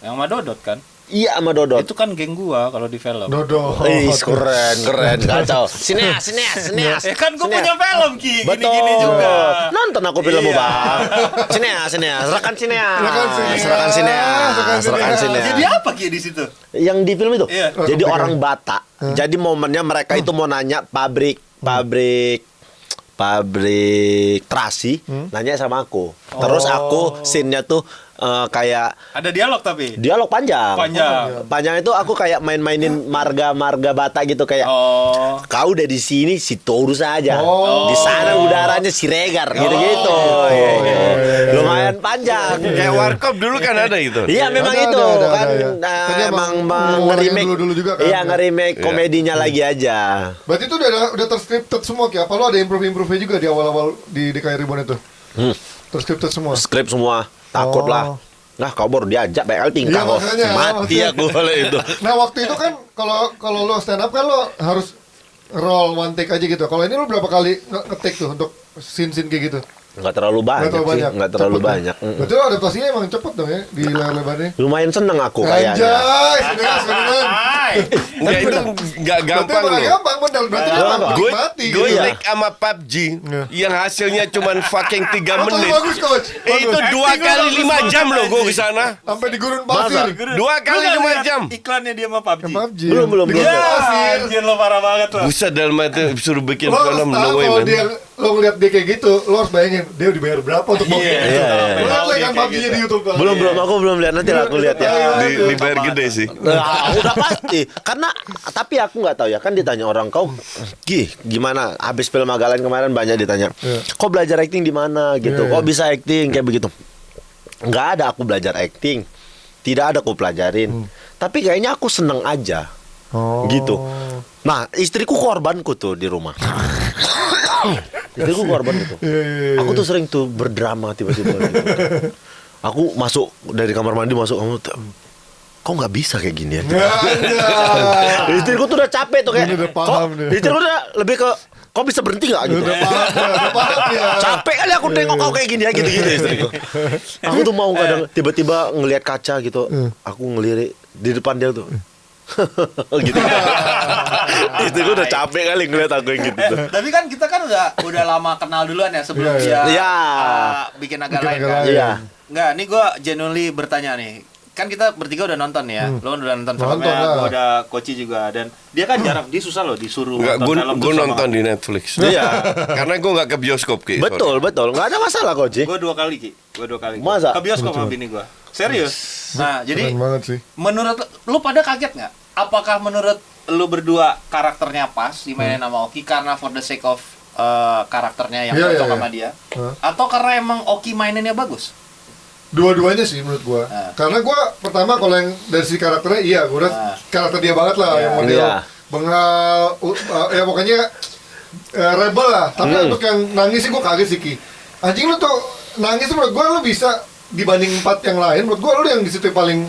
Yang sama Dodot kan? Iya sama Dodot. Itu kan geng gua kalau di film. Dodo. Ih, keren, kacau. Sineas. Ya kan gua punya film Ki, Betul. gini-gini juga. Nonton aku filmmu, Iya. Bang. Sineas. Rekan Sineas. Rekan Sineas. Rekan Sineas. Jadi apa Ki di situ? Yang di film itu. Iya. Jadi orang Batak. Jadi momennya mereka itu mau nanya pabrik terasi, nanya sama aku. Terus aku scene-nya tuh kayak Ada dialog tapi. dialog panjang. Panjang. Itu aku kayak main-mainin marga Batak gitu kayak Oh. kau udah di sini si Taurus aja. Oh. Di sana udaranya si Regar gitu-gitu. Lumayan panjang. Kayak Warkop dulu kan ada itu. Iya memang Ada, itu ada, kan ya. Tadi emang ngulang yang nge-remake. dulu juga kan. Iya nge-remake komedinya lagi aja. Berarti itu udah terscripted semua Ki? Apa lo ada improve-improve juga di awal-awal di DKI Reborn itu? Terscripted semua? Skrip semua. Takut lah. Nah kau baru diajak BL tingkah Iya, kok. makanya, Mati maksudnya. aku oleh itu. Nah waktu itu kan kalau lo stand up kan lo harus roll one take aja gitu. Kalau ini lo berapa kali nge-take tuh untuk scene-scene kayak gitu? Nggak terlalu banyak Nggak terlalu sih. banyak. Nggak terlalu Cepet, banyak. ya? Berarti lo adaptasinya emang cepet dong ya di layar lebarnya? Lumayan seneng aku kayaknya. Anjay, sebenarnya beneran. Ya itu nggak gampang Berarti loh. gampang bener. Berarti Gampang. gampang Gue menikmati gue gitu. take sama PUBG yang hasilnya cuman fucking 3 Oh, menit. bagus coach. Itu 2 kali 5 jam loh gue ke sana. Sampai di gurun pasir. 2 kali 5 jam. Iklannya dia sama PUBG. PUBG. Belum. Di gurun Ya, pasir. anjir lo parah banget lo. Buset dalam hati suruh bikin Lo harus film tahu no way kalau man. dia lo ngeliat dia kayak gitu, lo harus bayangin dia dibayar berapa untuk bawa kayak gitu. iya. Lo liat lah kan PUBG-nya di YouTube kan. Belum, aku belum lihat. Nanti lah aku lihat ya. Dibayar gede sih. Nah, udah pasti. Karena tapi aku nggak tahu ya, kan ditanya orang kau, gimana? Habis film Magalan kemarin banyak ditanya. Kau belajar acting di mana gitu? Kok bisa acting kayak begitu? Nggak ada aku belajar acting. Tidak ada aku pelajarin. Tapi kayaknya aku seneng aja. Oh. Gitu. Nah, istriku korbanku tuh di rumah. Istriku korban gitu. Aku tuh sering tuh berdrama tiba-tiba gitu. Aku masuk dari kamar mandi kamu kok nggak bisa kayak gini ya? Istriku tuh udah capek tuh kayak. Ini udah paham nih. Istriku udah lebih ke kok bisa berhenti nggak gitu? Udah paham ya. Capek kali aku nengok kau kayak gini ya gitu-gitu istriku. Aku tuh mau kadang tiba-tiba ngelihat kaca gitu, aku ngelirik di depan dia tuh. Gitu. Istriku udah capek kali ngeliat aku yang gitu tuh. Tapi kan kita kan udah lama kenal duluan ya sebelum dia Iya. bikin agak Bikin lain agak kan. lain. Iya. Enggak, ini gue genuinely bertanya nih. Kan kita bertiga udah nonton ya. Lo udah nonton Nonton filmnya, lah. gue udah Koci juga. Dan dia kan jarang, dia susah loh disuruh Enggak, nonton film gue tuh sama- nonton di Netflix. Iya. Karena gue nggak ke bioskop Ki. sorry. Betul. Nggak ada masalah kok, Ci. Gue 2 kali Ki. Gue 2 kali. Masa? Ke bioskop sama bini gue. Serius. Nah, jadi Keren banget sih. menurut lu pada kaget nggak? Apakah menurut lu berdua karakternya pas dimainin sama Oki karena for the sake of karakternya yang Iya, cocok iya, sama iya. dia? Hah? Atau karena emang Oki maininnya bagus? Dua-duanya sih menurut gua. Karena gua pertama kalau yang dari si karakternya iya, gua udah karakter dia banget lah yang model Iya. bengal, ya pokoknya rebel lah. Tapi untuk yang nangis sih gua kaget sih Ki. Anjing lu tuh nangis menurut gua lu bisa dibanding 4 yang lain. Menurut gua lu yang di situ paling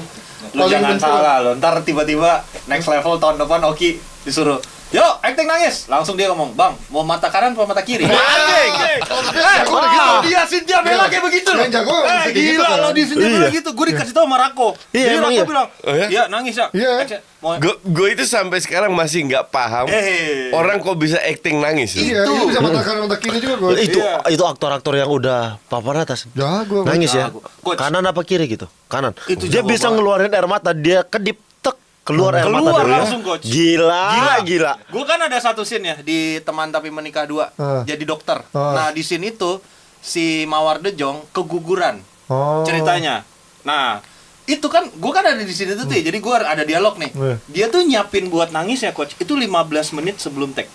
Lu jangan bentukan. salah lo, ntar tiba-tiba next level tahun depan Oki disuruh Yuk, acting nangis. Langsung dia ngomong, "Bang, mau mata kanan atau mata kiri?" Anjing. Jago udah gitu. Dia Cynthia Bella kayak begitu loh. Yang jago bisa kayak gitu Gila kan. lo di Cynthia Bella gitu. Gue dikasih tau sama Rako. Iya, Jadi emang Rako iya. bilang, Oh, ya? "Iya, nangis ya." Iya. Action. Mau Gue itu sampai sekarang masih nggak paham orang kok bisa acting nangis. Iya, itu bisa mata kanan mata kiri juga gue. Itu aktor-aktor yang udah papan atas. Jago. Nangis ya. Jago. Coach. Kanan apa kiri gitu? Kanan. Itu Dia jago bisa banget. ngeluarin air mata, dia kedip tek keluar air mata Keluar dulu ya. langsung, Coach. Gila. Gue kan ada satu scene ya di Teman Tapi Menikah 2 jadi dokter. Nah di scene itu si Mawar De Jong keguguran Oh. ceritanya. Nah itu kan gue kan ada di sini tuh jadi gue ada dialog nih. Dia tuh nyiapin buat nangis ya coach. Itu 15 menit sebelum take.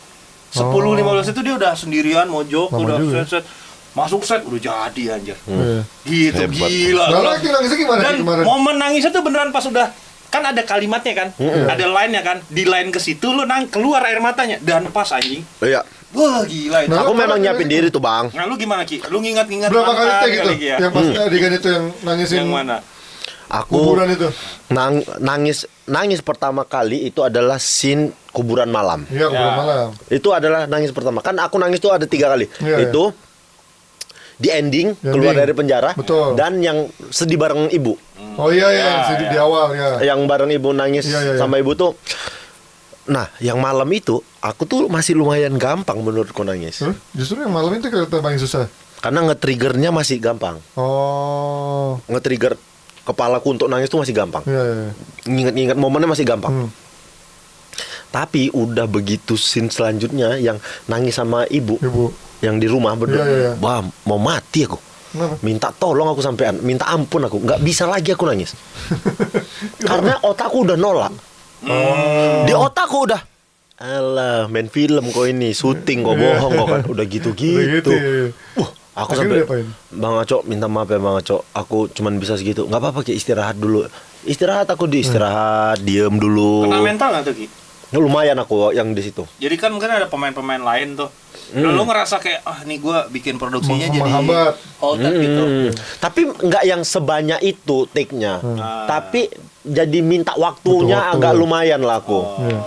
10-15 itu dia udah sendirian mojok, Lama udah juga. set masuk set udah jadi anjir. Iya. Gitu Hebat. gila. Lalu acting nangisnya gimana Dan kemarin? momen nangisnya tuh beneran pas udah kan ada kalimatnya kan, ada line-nya kan, di line ke situ lu keluar air matanya dan pas anjing. Iya. Wah gila itu. Nah, Aku lu memang kemarin nyiapin gimana? diri tuh, Bang. Nah lu gimana Ki? Lu ngingat-ngingat Berapa kali mantan take gitu? kali, ya? Yang pas adegan itu yang nangisin Yang mana? Aku kuburan itu. nangis pertama kali itu adalah scene kuburan malam. Iya, kuburan malam. Itu adalah nangis pertama. Kan aku nangis tuh ada 3 kali. Iya, Itu di ending Di keluar ending. dari penjara Betul. dan yang sedih bareng ibu. Oh iya yang sedih di awal ya. Yang bareng ibu nangis Iya. sama ibu tuh. Nah, yang malam itu aku tuh masih lumayan gampang menurutku nangis. Justru yang malam itu kelihatan paling susah. Karena nge-triggernya masih gampang. Oh. Nge-trigger kepalaku untuk nangis tuh masih gampang. Iya. Ingat-ingat momennya masih gampang. Hmm. Tapi udah begitu scene selanjutnya yang nangis sama ibu Ibu. yang di rumah berdua. Iya. Wah, mau mati aku. Kenapa? Minta tolong aku sampean, minta ampun aku. Nggak bisa lagi aku nangis. Karena otakku udah nolak. Di otakku udah alah, main film kok ini, syuting kok bohong kok kan. Udah Udah gitu-gitu. Aku Akhirnya sampai diapain? Bang Aco minta maaf ya Bang Aco, aku cuman bisa segitu. Nggak apa-apa Ki, istirahat dulu. Istirahat aku di istirahat, diem dulu. Kena mental nggak tuh Ki? Lumayan aku yang di situ. Jadi kan mungkin ada pemain-pemain lain tuh. Lu ngerasa kayak nih gue bikin produksinya jadi Menghambat. halted gitu. Tapi nggak yang sebanyak itu take-nya. Tapi jadi minta waktunya Butuh waktu. agak lumayan lah aku. Iya.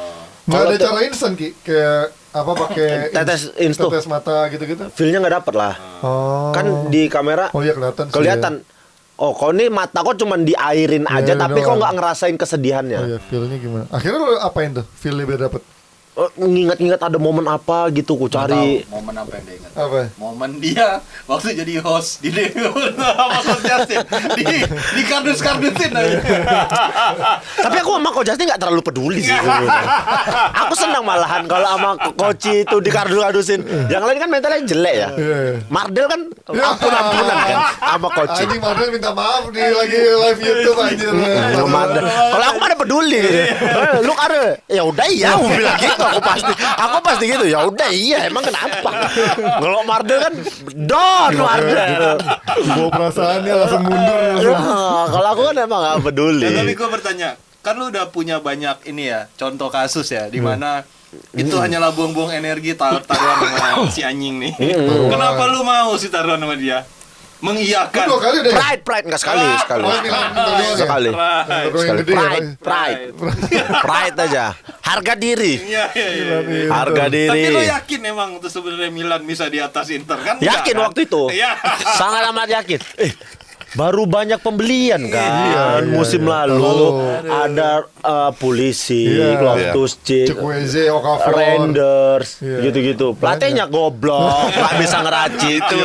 Nggak Kalau ada cara instan Ki, kayak apa pakai Tetes instu. tetes mata gitu-gitu. Feel-nya nggak dapet lah. Oh. Kan di kamera Oh iya kelihatan. sih, kelihatan. Oh, kau ini mata kok cuman diairin aja, Iya, tapi kok doang. nggak ngerasain Ya. kesedihannya. Oh iya, feel-nya gimana? Akhirnya lo apain tuh? Feel-nya biar dapet. Ngingat-ngingat ada momen apa gitu, ku cari. Tahu momen apa yang dia ingat? Apa? Momen dia waktu jadi host di sama Coach Justin di kardus-kardusin aja. Tapi aku sama Coach Justin nggak terlalu peduli sih. sebenarnya. Aku senang malahan kalau sama Coach itu dikardus-kardusin. Yang lain kan mentalnya jelek ya. Iya. Mardel kan ampun-ampunan kan sama Coach. Anjing Marvel minta maaf di lagi live YouTube anjir. Sama Mardel. Kalau aku mana peduli. Lu ada ya udah iya aku bilang gitu, aku pasti gitu. Ya udah iya, emang kenapa? Kalau Mardel kan don Mardel. Bawa perasaannya langsung mundur. Kalau aku kan emang gak peduli. Tapi gue bertanya, kan lu udah punya banyak ini ya, contoh kasus ya, di mana itu hanyalah buang-buang energi taruhan sama si anjing nih. Kenapa lu mau sih taruhan sama dia? Mengiyakan. 2 kali udah. Pride nggak sekali. Oh, ini doang ya? Sekali. Right. Baru yang gede ya. Pride aja. Harga diri. Iya, iya, iya. Harga Tapi diri. lu yakin emang tuh sebenarnya Milan bisa di atas Inter kan? Yakin Enggak, kan? waktu itu. Iya. Sangat amat yakin. Baru banyak pembelian kan musim lalu. Lalu. Ada polisi, Iya. Loftus-Cheek, Chukwueze, Okafor. Renders, Iya. gitu-gitu. Pelatihnya goblok, nggak bisa ngeracik. Itu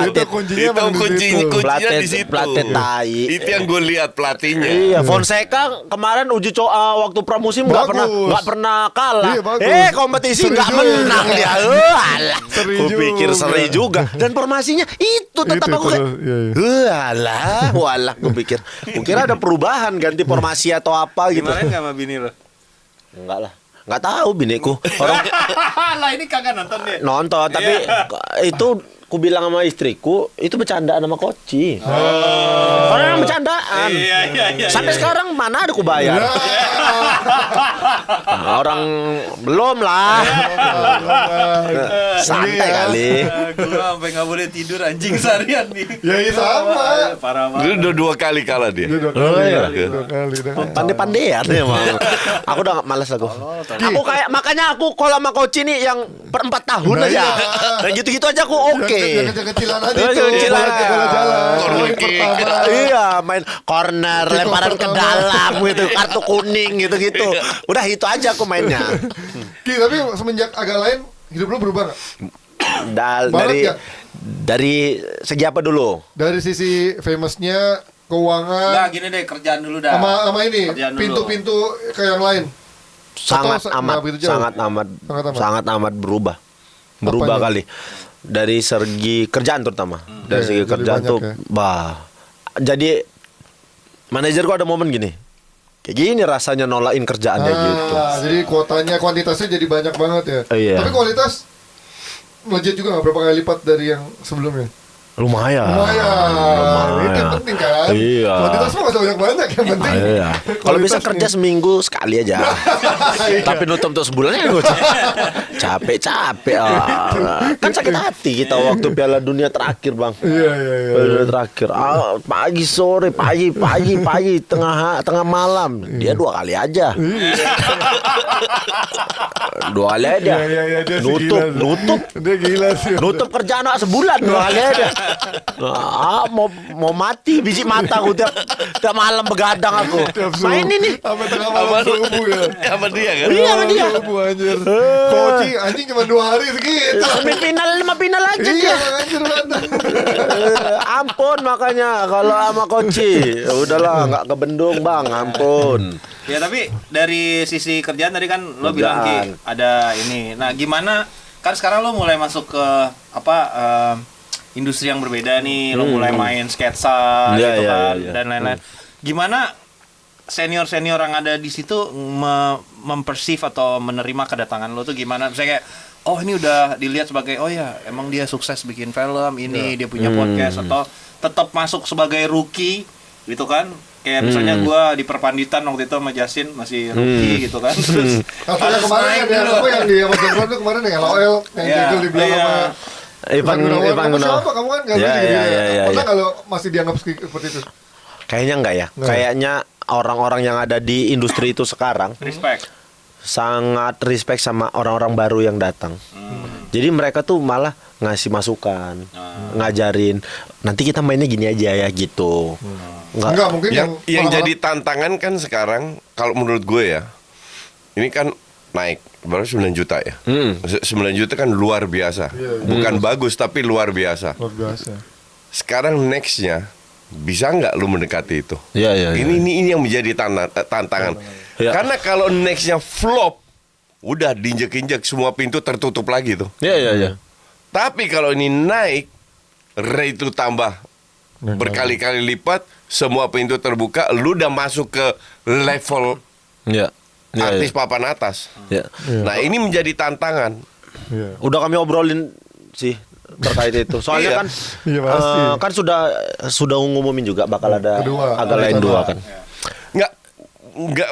Itu kuncinya itu emang di situ. kuncinya di situ. Pelatih tai. Itu yang gue lihat pelatihnya. Iya, Fonseca kemarin uji waktu pramusim nggak Bagus. pernah kalah. Iya, bagus. Kompetisi Seri nggak juga. menang dia. Alah, Seri gue pikir juga. seri juga. Dan formasinya itu tetap Itu, aku kayak, iya, iya. walah, gue pikir. Gue kira ada perubahan ganti formasi atau apa gitu. Gimana nggak sama bini lo? Enggak lah. Nggak tahu bineku. Orang Lah ini kagak nonton dia. nonton, tapi itu ku bilang sama istriku itu bercandaan sama Koci. Orang yang bercandaan. Iya. Sampai sekarang Orang mana ada ku bayar? Orang belum lah. Santai kali. Gua sampai nggak boleh tidur anjing seharian nih. Ya iya sama. Parah Dia banget. udah 2 kali kalah dia. Dia 2 Oh, kali. iya. 2 kali dah. Pandai-pandaian emang. Aku udah malas aku. Aku kayak makanya aku kalau sama coach ini yang per 4 tahun Nah, aja. iya. Dan gitu-gitu aja aku oke. Yang kecil-kecilan aja Yang tuh. kecil-kecilan. Bola jalan. Corner Poin kick. pertama. Iya, main corner, Kick off lemparan ke pertama. dalam gitu, kartu kuning gitu-gitu. Udah itu aja aku mainnya. Ki, tapi semenjak agak lain hidup lu berubah nggak? Banget Dari segi apa dulu? Dari sisi famousnya, keuangan, Nah, gini deh, kerjaan dulu dah. sama ini Kerjaan dulu. pintu-pintu ke yang lain. Sangat Atau amat, nggak begitu jauh? sangat amat, Sangat amat. sangat amat berubah. Berubah Apanya? kali. Dari segi kerjaan terutama. Dari Oke, segi jadi kerjaan banyak tuh, ya. jadi manajerku ada momen gini. Kayak gini rasanya nolain kerjaannya gitu. Jadi kuotanya, kuantitasnya jadi banyak banget ya. Iya. Tapi kualitas melejit juga nggak berapa kali lipat dari yang sebelumnya. Lumayan. Lumayan. Itu yang penting kan. Iya. Kuantitas mah nggak usah banyak yang penting. Iya. Kalau bisa kualitasnya. kerja seminggu sekali aja. Tapi nutup untuk sebulan ya gue capek. Kan sakit hati kita waktu Piala Dunia terakhir, Bang. Iya. Piala Dunia terakhir. Pagi sore, pagi, tengah malam. Dia 2 kali aja. 2 kali aja. Iya, dia sih Nutup, gila sih. nutup. Dia gila sih. Nutup kerjaan sebulan 2 kali aja. Mau mati biji mata aku tiap malam begadang aku. Tiap subuh. Main ini. Sampai tengah malam subuh ya. Sama dia kan. Iya, sama dia. Subuh anjir. Koci anjing cuma 2 hari segitu. Semifinal 5 final aja Iya, dia. anjir banget. Ampun makanya kalau sama Koci. Udahlah nggak kebendung, Bang. Ampun. Ya tapi dari sisi kerjaan tadi kan lo Kerjaan. bilang Ki ada ini. Nah gimana kan sekarang lo mulai masuk ke industri yang berbeda nih. Lo mulai main sketsa Iya, gitu iya, kan iya. dan lain-lain. Gimana senior yang ada di situ mempersif atau menerima kedatangan lo tuh gimana? Misalnya kayak oh ini udah dilihat sebagai oh ya emang dia sukses bikin film ini dia punya podcast atau tetap masuk sebagai rookie gitu kan? Kayak misalnya gua di Perpanditan waktu itu sama Jasin masih rookie gitu kan. Terus Atau yang harus kemarin naik yang dulu. apa yang di Amazon Prime itu kemarin yang LOL yang Iya, Jegel dibilang iya. sama Ivan Kamu Gunawan. siapa? Kamu kan nggak Iya, bisa iya, gitu iya, ya. iya, Pernah iya. kalau masih dianggap seperti itu? Kayaknya enggak ya. Nggak. Kayaknya orang-orang yang ada di industri itu sekarang Respect. sangat respect sama orang-orang baru yang datang. Jadi mereka tuh malah ngasih masukan, ngajarin. Nanti kita mainnya gini aja ya gitu. Enggak, mungkin Yang malam-malam- jadi tantangan kan sekarang kalau menurut gue ya, ini kan naik baru 9 juta ya. 9 juta kan luar biasa. Iya, iya. Bukan bagus tapi luar biasa. luar biasa. Sekarang nextnya bisa nggak lu mendekati itu? Iya, iya. Ini yang menjadi tantangan. Iya. Karena kalau nextnya flop, udah diinjek-injek semua pintu tertutup lagi tuh. Iya. Tapi kalau ini naik, rate itu tambah berkali-kali lipat, semua pintu terbuka, lu udah masuk ke level Iya. artis papan atas. Iya. Nah ini menjadi tantangan. Iya. Udah kami obrolin sih terkait itu. Soalnya Iya. kan Iya, pasti. kan sudah ngumumin juga bakal ada Kedua. agak lain Kedua. 2 kan. Nggak,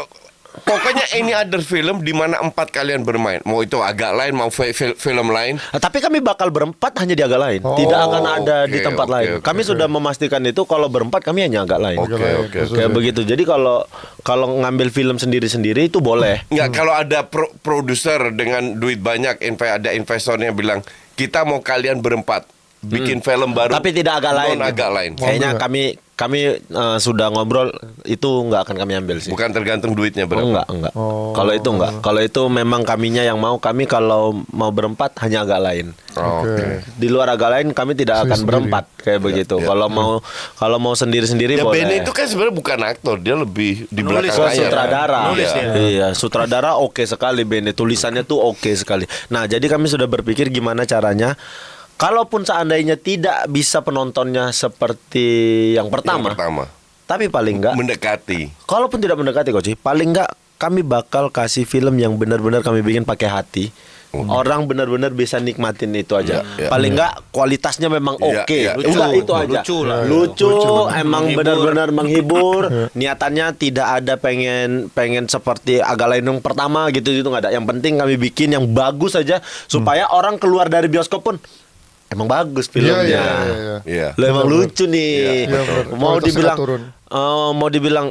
pokoknya any other film di mana 4 kalian bermain. Mau itu agak lain, mau film lain. Nah, tapi kami bakal berempat hanya di agak lain. Oh, Tidak akan ada di oke, tempat oke, lain. oke. Kami sudah memastikan itu kalau berempat kami hanya agak lain. Oke, oke, oke. Kayak begitu. Jadi kalau ngambil film sendiri-sendiri itu boleh. Nggak, kalau ada produser dengan duit banyak, ada investornya bilang kita mau kalian berempat bikin film baru. Tapi tidak agak lain. non agak lain. Kayaknya kami sudah ngobrol itu nggak akan kami ambil sih. Bukan tergantung duitnya berapa. Enggak. Oh. Kalau itu enggak. Kalau itu memang kaminya yang mau. Kami kalau mau berempat hanya agak lain. Oh, Oke. Di luar agak lain kami tidak akan Sendiri. berempat kayak begitu. Kalau mau sendiri-sendiri Ya boleh. Bene itu kan sebenarnya bukan aktor, dia lebih di Penulis, belakang layar. Sutradara. Nulis dia. Iya, sutradara oke sekali Bene. Tulisannya tuh oke sekali. Nah, jadi kami sudah berpikir gimana caranya. Kalaupun seandainya tidak bisa penontonnya seperti yang pertama, Yang pertama tapi paling enggak mendekati. kalaupun tidak mendekati Coach, paling enggak kami bakal kasih film yang benar-benar kami bikin pakai hati. Orang benar-benar bisa nikmatin itu aja. Paling enggak kualitasnya memang oke. Udah itu aja. Lucu, emang benar-benar menghibur. Niatannya tidak ada pengen seperti Agak Lain yang pertama gitu nggak ada. Yang penting kami bikin yang bagus aja supaya orang keluar dari bioskop pun emang bagus filmnya. Iya. Lo emang lucu nih. Mau Kualitasnya dibilang turun. mau dibilang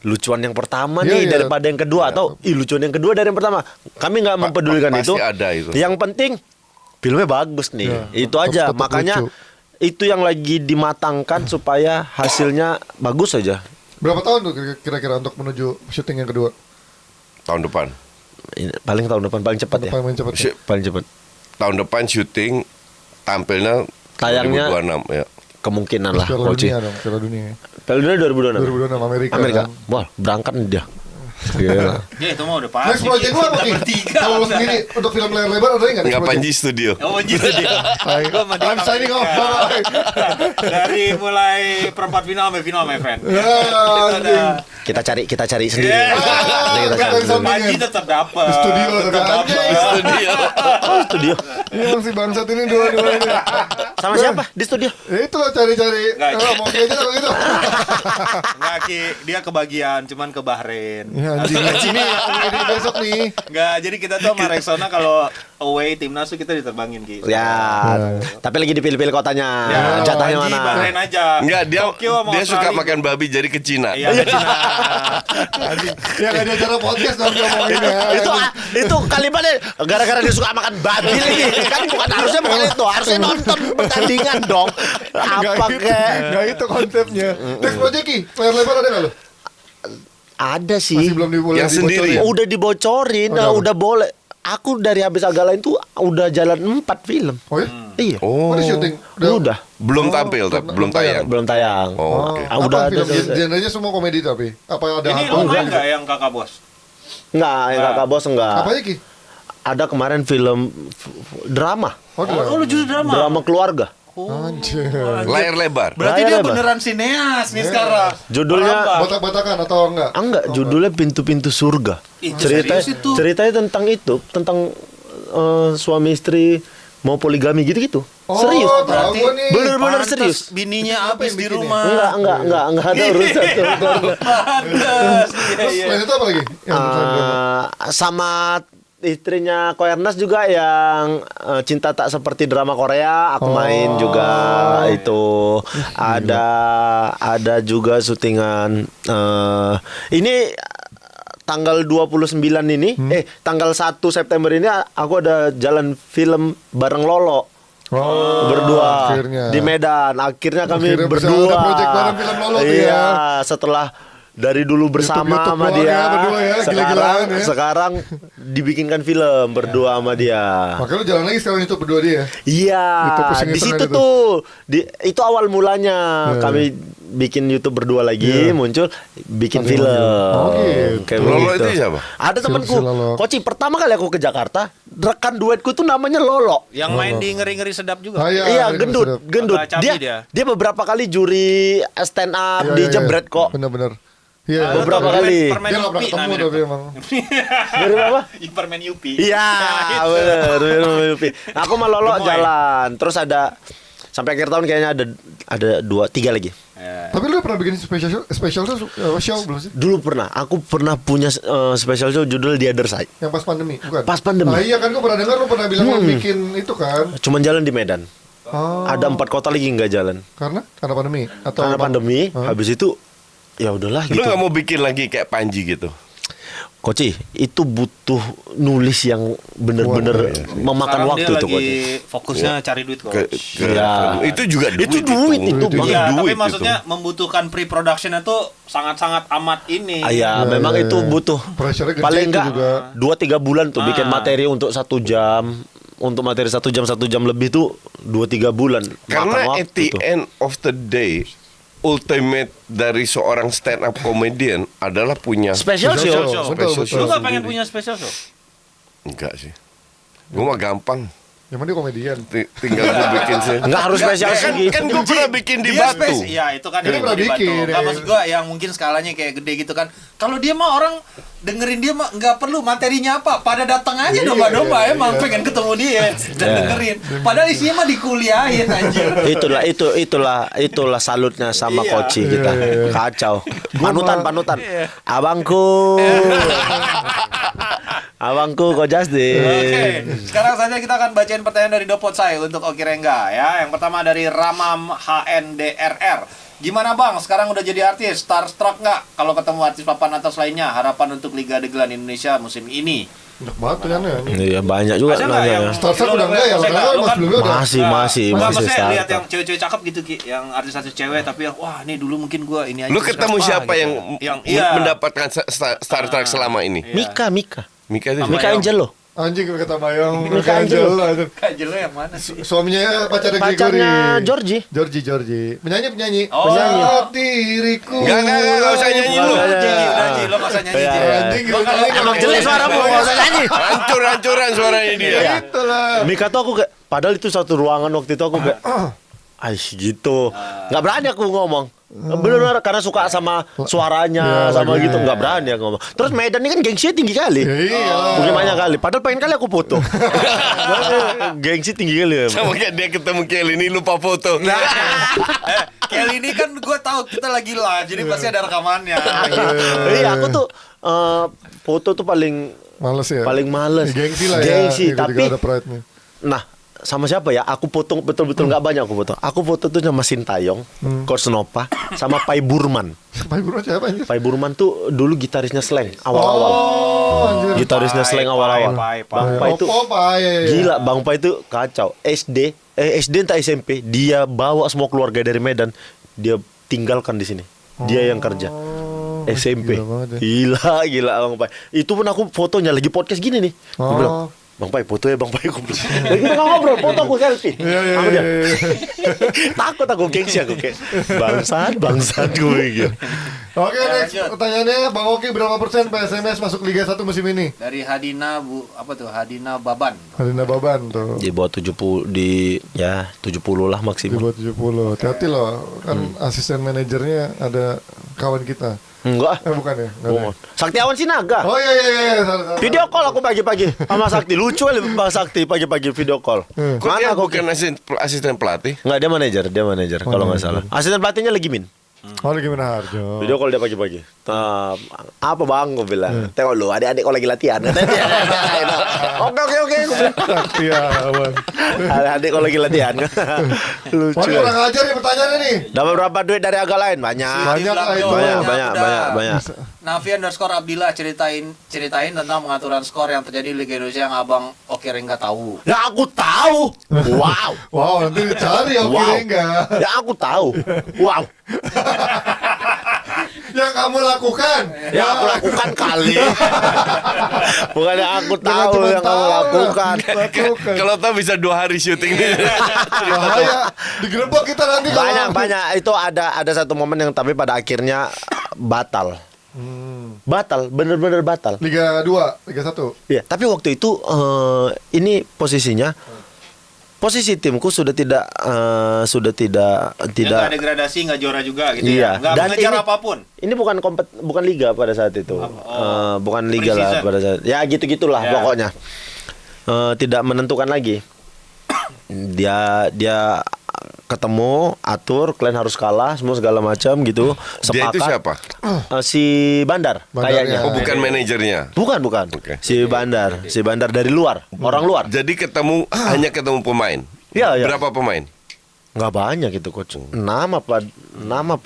lucuan yang pertama nih daripada yang kedua atau lucuan yang kedua dari yang pertama. Kami nggak mempedulikan pasti itu. ada itu. Yang penting filmnya bagus nih. Itu aja. tetap Makanya lucu. itu yang lagi dimatangkan supaya hasilnya bagus aja. Berapa tahun tuh kira-kira untuk menuju syuting yang kedua? Tahun depan. Paling tahun depan paling cepat ya. Paling cepat. Sy- Paling cepat. Tahun depan syuting, tampilnya Tayangnya 2026 ya. Kemungkinan lah. Piala Koci. Dunia dong, Piala Dunia. Piala Dunia 2026. 2026 Amerika. Amerika. Kan? Wah, berangkat nih dia. Gila. Ya itu mah udah pasti. Next project lu apa Kita Ki? bertiga. Kalau lu sendiri untuk film layar lebar ada nggak? Nggak Panji Studio. Oh gitu dia. Gua sama dia I'm signing off. Amerika. Bye. Dari mulai perempat final sampai final, my friend. Ya, Itu ada. Kita cari sendiri. Yeah. Nanti kita cari sendiri. Panji tetap dapat. Di studio tetap ada dapat. Studio. Oh, studio. Ini si bangsat ini dua-duanya. Sama siapa di studio? Ya itulah cari-cari. Nggak, Mau aja kalau gitu. Enggak Ki, dia kebagian cuman ke Bahrain. Ya anjing. Ini ini besok nih. Enggak, jadi kita tuh sama Rexona kalau away timnas tuh kita diterbangin Ki. Ya, tapi lagi dipilih-pilih kotanya. Ya, Jatahnya Panji mana? Bahrain aja. Enggak, Tokyo sama dia suka Australia. makan babi jadi ke Cina. Iya, ke Cina. Ya nggak ada acara podcast dong ngomongin ya. Itu kalimatnya gara-gara dia suka makan babi lagi. Kan harusnya bukan itu, harusnya nonton pertandingan dong. Apa kek? Nggak itu konsepnya. Next project Ki, layar lebar ada nggak lo? Ada sih. Masih belum diboleh Yang sendiri ya? Udah dibocorin, udah boleh. Aku dari habis Agak Lain tuh udah jalan 4 film. Oh ya? Iya. Oh. Udah syuting? Udah. Belum tampil, tapi belum tayang. Belum tayang. Oh, oke. Udah Apa ada. film genrenya semua komedi tapi? Apa ada Ini apa? lu main enggak yang Kakak Bos? Enggak, yang Kakak Bos enggak. Apa aja Ki? Ada kemarin film drama. Oh, Oh, lu justru drama. Drama keluarga. Anjir. Layar lebar. Berarti Layar dia lebar. beneran sineas nih sekarang. Judulnya Merambah. Batak-batakan atau enggak? enggak, judulnya Pintu-pintu Surga. Ih, serius itu? Ceritanya tentang itu, tentang suami istri mau poligami gitu-gitu. Oh, Serius. tahu gua nih. Bener-bener Pantes serius. Bininya Apa habis yang di bikin rumah. Enggak ada urusan tuh. Pantes. Iya, Terus iya. selain itu apa lagi? Yang Sama istrinya Ko Ernest juga yang Cinta Tak Seperti Drama Korea aku main juga itu. Ada juga syutingan ini tanggal 29 ini tanggal 1 September ini aku ada jalan film bareng Lolo. Berdua akhirnya. di Medan. Akhirnya kami Akhirnya bisa berdua. ada project bareng film Lolo tuh iya, ya. setelah dari dulu bersama YouTube sama doang dia. ya, berdua ya, gila-gilaan ya. Sekarang dibikinkan film berdua sama dia. Makanya lu jalan lagi sekarang itu berdua dia. Iya, YouTube di iseng-isengan situ itu. tuh. Itu awal mulanya kami bikin YouTube berdua lagi, muncul bikin Ada film. Oh, gitu. Kayak Lolo begitu. itu siapa? Ada temanku, Si Lolo. Koci, pertama kali aku ke Jakarta, rekan duetku tuh namanya Lolo. Yang main di ngeri-ngeri sedap juga. Ah, Iya, ini gendut, sedap. gendut. Agak cabi Dia, dia. beberapa kali juri stand up Iya, di iya, Jebret iya. kok. Bener-bener. Iya. Beberapa kali. Permen Dia nggak pernah Yupi ketemu namanya. tapi emang. Dari apa? Permen Yupi. Iya, bener. Aku sama Lolo Gemoy. jalan. Terus ada sampai akhir tahun kayaknya ada 2-3 lagi. Tapi lu pernah bikin special show belum sih? Dulu pernah, aku pernah punya special show judul The Other Side. Yang pas pandemi, bukan? Pas pandemi. Ah, iya kan gua pernah dengar lu pernah bilang mau bikin itu kan. Cuman jalan di Medan. Oh, Ada 4 kota lagi nggak jalan. karena pandemi atau Karena emang- pandemi, habis itu ya udahlah Lu gitu. nggak mau bikin lagi kayak Panji gitu? Koci, itu butuh nulis yang bener-bener memakan Sekarang waktu dia itu, lagi Koci. fokusnya cari duit kok. Iya. Itu juga duit. Itu duit itu, Bang. Iya, tapi duit maksudnya membutuhkan pre-productionnya tuh sangat-sangat amat ini. Ah, ya, memang itu butuh Pressure-nya gede paling itu enggak juga. 2-3 bulan tuh bikin materi untuk 1 jam. Untuk materi 1 jam lebih tuh 2-3 bulan. Karena Makan at the waktu tuh. end of the day, ultimate dari seorang stand up comedian adalah punya Special Special show. show. Betul, special betul. Lu show gak pengen sendiri. punya special show? Enggak sih. Gue mah gampang. Yang mana dia komedian. Tinggal gue bikin sih. Nggak harus spesial segi. Kan gue pernah bikin di Dia Batu. ya itu kan Dia yang pernah di Batu. bikin, Nggak, ya. maksud gua yang mungkin skalanya kayak gede gitu kan. Kalau dia mah orang dengerin dia mah nggak perlu materinya apa, pada datang aja Iya, domba-domba iya, emang iya. pengen ketemu dia dan Iya. dengerin. Padahal isinya mah dikuliahin anjir. Itulah salutnya sama Iya. Koci kita. Iya. Kacau. Gua Panutan. Abangku. Abangku kok Oke, Justin. sekarang saja kita akan bacain pertanyaan dari Dopot saya untuk Oki Rengga ya. Yang pertama dari Ramam HNDRR. Gimana bang, sekarang udah jadi artis, starstruck nggak kalau ketemu artis papan atas lainnya? Harapan untuk Liga Degelan Indonesia musim ini. Enak banget tuh kan ya. Iya banyak juga Ada nggak yang nanya. Starstruck udah enggak ya? Maksudnya Karena lu mas kan- sebelumnya udah. Masih Nggak, masih maksudnya lihat startup. yang cewek-cewek cakep gitu Ki, yang artis-artis cewek tapi wah nih dulu mungkin gua ini aja. Lu ketemu suka, siapa gitu. yang iya. mendapatkan Star Trek selama ini? Iya. Mika. Mika itu Sama Mika yang- Angelo. Anjing kata Bayang. Mika Angel. Kajel lo yang mana sih? Suaminya pacarnya Gregory. Pacarnya Georgie. Georgie. Penyanyi. Oh. Saat diriku. Enggak usah nyanyi lu. Udah Ji, lo masa nyanyi Iya, Ji. iya. Anjing Gua kan- Emang jelek suaramu, nggak usah nyanyi. Hancur-hancuran suaranya dia. Iya. Itulah. Mika tuh aku kayak, padahal itu satu ruangan waktu itu aku kayak, gitu. Nggak berani aku ngomong. Benar karena suka sama suaranya, Ya, sama lagunya. gitu nggak berani aku ngomong. Terus Medan ini kan gengsinya tinggi kali. Iya. Mungkin banyak kali. Padahal pengen kali aku foto. Gengsi tinggi kali. Sama kayak dia ketemu Kelly ini lupa foto. Kelly ini kan gue tahu kita lagi live, jadi pasti ada rekamannya. Iya, aku tuh foto tuh paling Males ya. males. Gengsi lah ya. Gengsi, Ikut juga tapi ada pride-nya. nah sama siapa ya? Aku foto betul-betul nggak banyak aku foto. Aku foto tuh sama Sintayong, Coach Nova, sama Pai Burman. Pak Ibu siapa anjir? Pai Burman tuh dulu gitarisnya Slank awal-awal. Oh, anjir. Gitarisnya Slank awal-awal. Bang Pai itu Pai. gila, Bang Pai itu kacau. SD entah SMP, dia bawa semua keluarga dari Medan, dia tinggalkan di sini. Dia yang kerja. SMP. gila banget ya. Gila Bang Pai. Itu pun aku fotonya lagi podcast gini nih. Gua bilang, Bang Pai, foto ya Bang Pai. Lagi kita ngobrol, foto aku selfie. Iya. Sama dia. Takut aku gengsi aku kayak bangsat gue gitu. Oke, next lanjut. pertanyaannya Bang Oki berapa persen PSMS masuk Liga 1 musim ini? Dari Hadina Hadina Baban. Hadina Baban tuh. Di bawah 70 di ya 70 lah Di maksimal. bawah 70. Hati-hati loh. Kan asisten manajernya ada kawan kita. Enggak. Bukan ya? Nggak ada. Bukan. Saktiawan Sinaga. Oh iya. Salah. Video call aku pagi-pagi sama Sakti. Lucu kali Bang Sakti pagi-pagi video call. Kok dia Mana aku? bukan asisten pelatih? Enggak, dia manajer kalau nggak salah. Asisten pelatihnya lagi Min. Oh, lagi mana Harjo? Video call dia pagi-pagi. Apa bang? Gue bilang. Tengok lu, adik-adik kau lagi latihan. Oke. Gue bilang. Saktiawan. Adik kau lagi latihan. Lucu. Wah, kurang ajar nih pertanyaannya nih. Dapat berapa duit dari agak lain? Banyak. Banyak lah itu. Banyak. Nafi_Abdillah ceritain tentang pengaturan skor yang terjadi di Liga Indonesia yang abang Oki Rengga tahu. Ya aku tahu. Wow. Wow, nanti dicari Oki Wow. Rengga. Ya aku tahu. Wow. Yang kamu lakukan. Yang aku lakukan kali. Bukan yang aku Jangan tahu cuma yang kamu tahu. lakukan. Lakukan. Kalau tahu bisa 2 hari syuting nih. Bahaya. Digerebek kita nanti kalau Banyak. Itu ada satu momen yang tapi pada akhirnya batal. Batal, bener-bener batal. Liga 2, Liga 1. Iya, tapi waktu itu ini posisinya posisi timku sudah tidak Dia nggak degradasi, nggak juara juga gitu Iya. ya. Nggak Dan mengejar ini- apapun. ini bukan liga pada saat itu. Bukan liga lah Pre-season. pada saat. Ya gitu-gitulah Ya. pokoknya. Tidak menentukan lagi. Dia ketemu, atur, kalian harus kalah, semua segala macam gitu. Dia itu siapa? Si Bandar Bandarnya. kayaknya. Oh, bukan manajernya. Bukan. Oke. Si Bandar dari luar, orang luar. Jadi hanya ketemu pemain. Iya. Berapa pemain? Nggak banyak gitu coach. 6 apa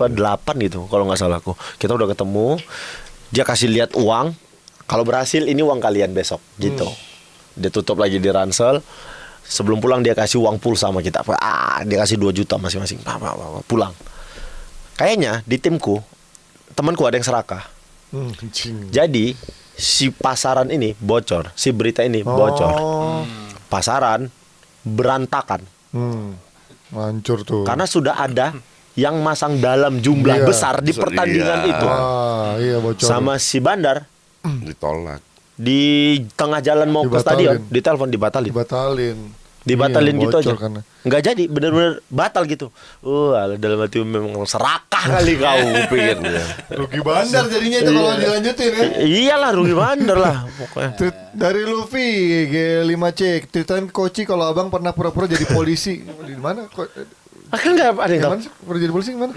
8 gitu kalau nggak salah aku. Kita udah ketemu, dia kasih lihat uang. Kalau berhasil ini uang kalian besok gitu. Dia tutup lagi di ransel. Sebelum pulang dia kasih uang pulsa sama kita. Dia kasih 2 juta masing-masing. Pulang. Kayaknya di timku temanku ada yang serakah. Jadi si pasaran ini bocor, si berita ini bocor. Pasaran berantakan. Hancur tuh. Karena sudah ada yang masang dalam jumlah Iya. besar di pertandingan Iya. itu. Iya bocor. Sama si Bandar Ditolak. di tengah jalan mau ke Dibatalin. stadion, ditelepon dibatalin. dibatalin. Dibatalin Iya, gitu aja. bocor karena. Nggak jadi, bener-bener batal gitu. Dalam hati memang serakah kali kau pikir. Rugi bandar jadinya itu kalau dilanjutin ya. Iyalah rugi bandar lah pokoknya. Dari Luffy G5C, ceritain Koci kalau abang pernah pura-pura jadi polisi. Di mana? Kan nggak ada yang tahu. Gimana sih? Pura jadi polisi gimana?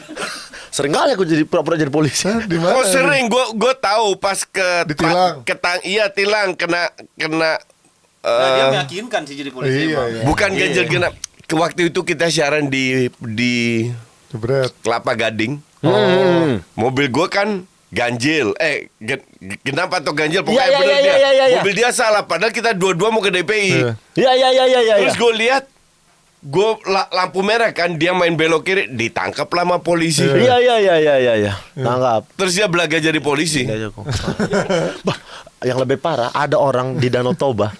Sering kali aku jadi pura-pura jadi polisi. Di mana? Oh sering, gue tahu pas Ditilang. iya tilang kena Nah, dia meyakinkan sih jadi polisi. Iya, emang. iya. bukan ganjil genap. Waktu itu kita siaran di Jebret. Kelapa Gading. Mobil gue kan ganjil, genap atau ganjil pokoknya Iya, bener iya, dia. iya, iya, iya. Mobil dia salah, padahal kita dua-dua mau ke DPI. Iya. Iya. Terus gue lihat, lampu merah kan, dia main belok kiri, ditangkap lama polisi. Iya. Tangkap. Terus dia belaga jadi polisi. Aja kok. Bah, yang lebih parah ada orang di Danau Toba.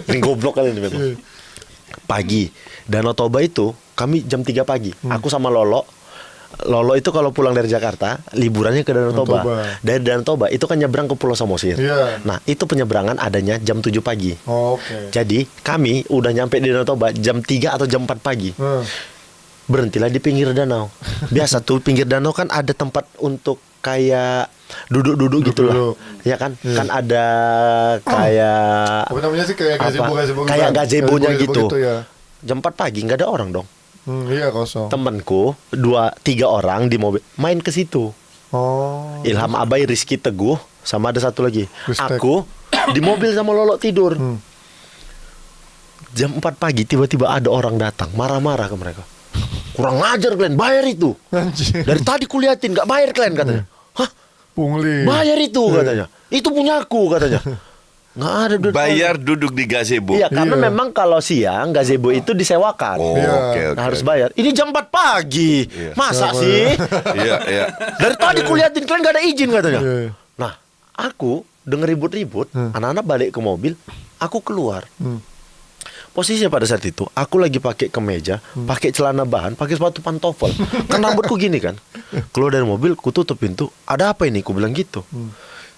Ini goblok kali ini memang. Pagi Danau Toba itu kami jam 3 pagi. Aku sama Lolo itu kalau pulang dari Jakarta liburannya ke Danau Toba. Dari Danau Toba itu kan nyebrang ke Pulau Samosir. Iya. Nah itu penyeberangan adanya jam 7 pagi. Oke. Jadi kami udah nyampe di Danau Toba jam 3 atau jam 4 pagi. Berhentilah di pinggir danau. Biasa tuh pinggir danau kan ada tempat untuk kayak duduk-duduk gitu lah. Ya kan? Kan ada kayak Apa namanya sih kayak gazebo kayak gazebonya gitu. ya. Jam 4 pagi nggak ada orang dong. Iya kosong. Temanku 2-3 orang di mobil main ke situ. Oh. Ilham Abai, Rizky Teguh, sama ada satu lagi. Respect. Aku di mobil sama Lolo tidur. Jam 4 pagi tiba-tiba ada orang datang marah-marah ke mereka. Kurang ngajar kalian, bayar itu. Anjir. Dari tadi kuliatin nggak bayar kalian katanya. Hah? Pungli. Bayar itu katanya. Itu punyaku katanya. Nggak ada duit. Bayar duduk di gazebo. Iya, karena Iya. memang kalau siang gazebo itu disewakan. Oh, Iya. oke. Nah, harus bayar. Ini jam 4 pagi. Iya. Masa Sama. sih? Iya. Dari tadi kuliatin kalian nggak ada izin katanya. Iya. Nah, aku denger ribut-ribut, anak-anak balik ke mobil, aku keluar. Posisinya pada saat itu, aku lagi pakai kemeja, pakai celana bahan, pakai sepatu pantofel. Kan rambutku gini kan. Keluar dari mobil, ku tutup pintu. Ada apa ini? Ku bilang gitu.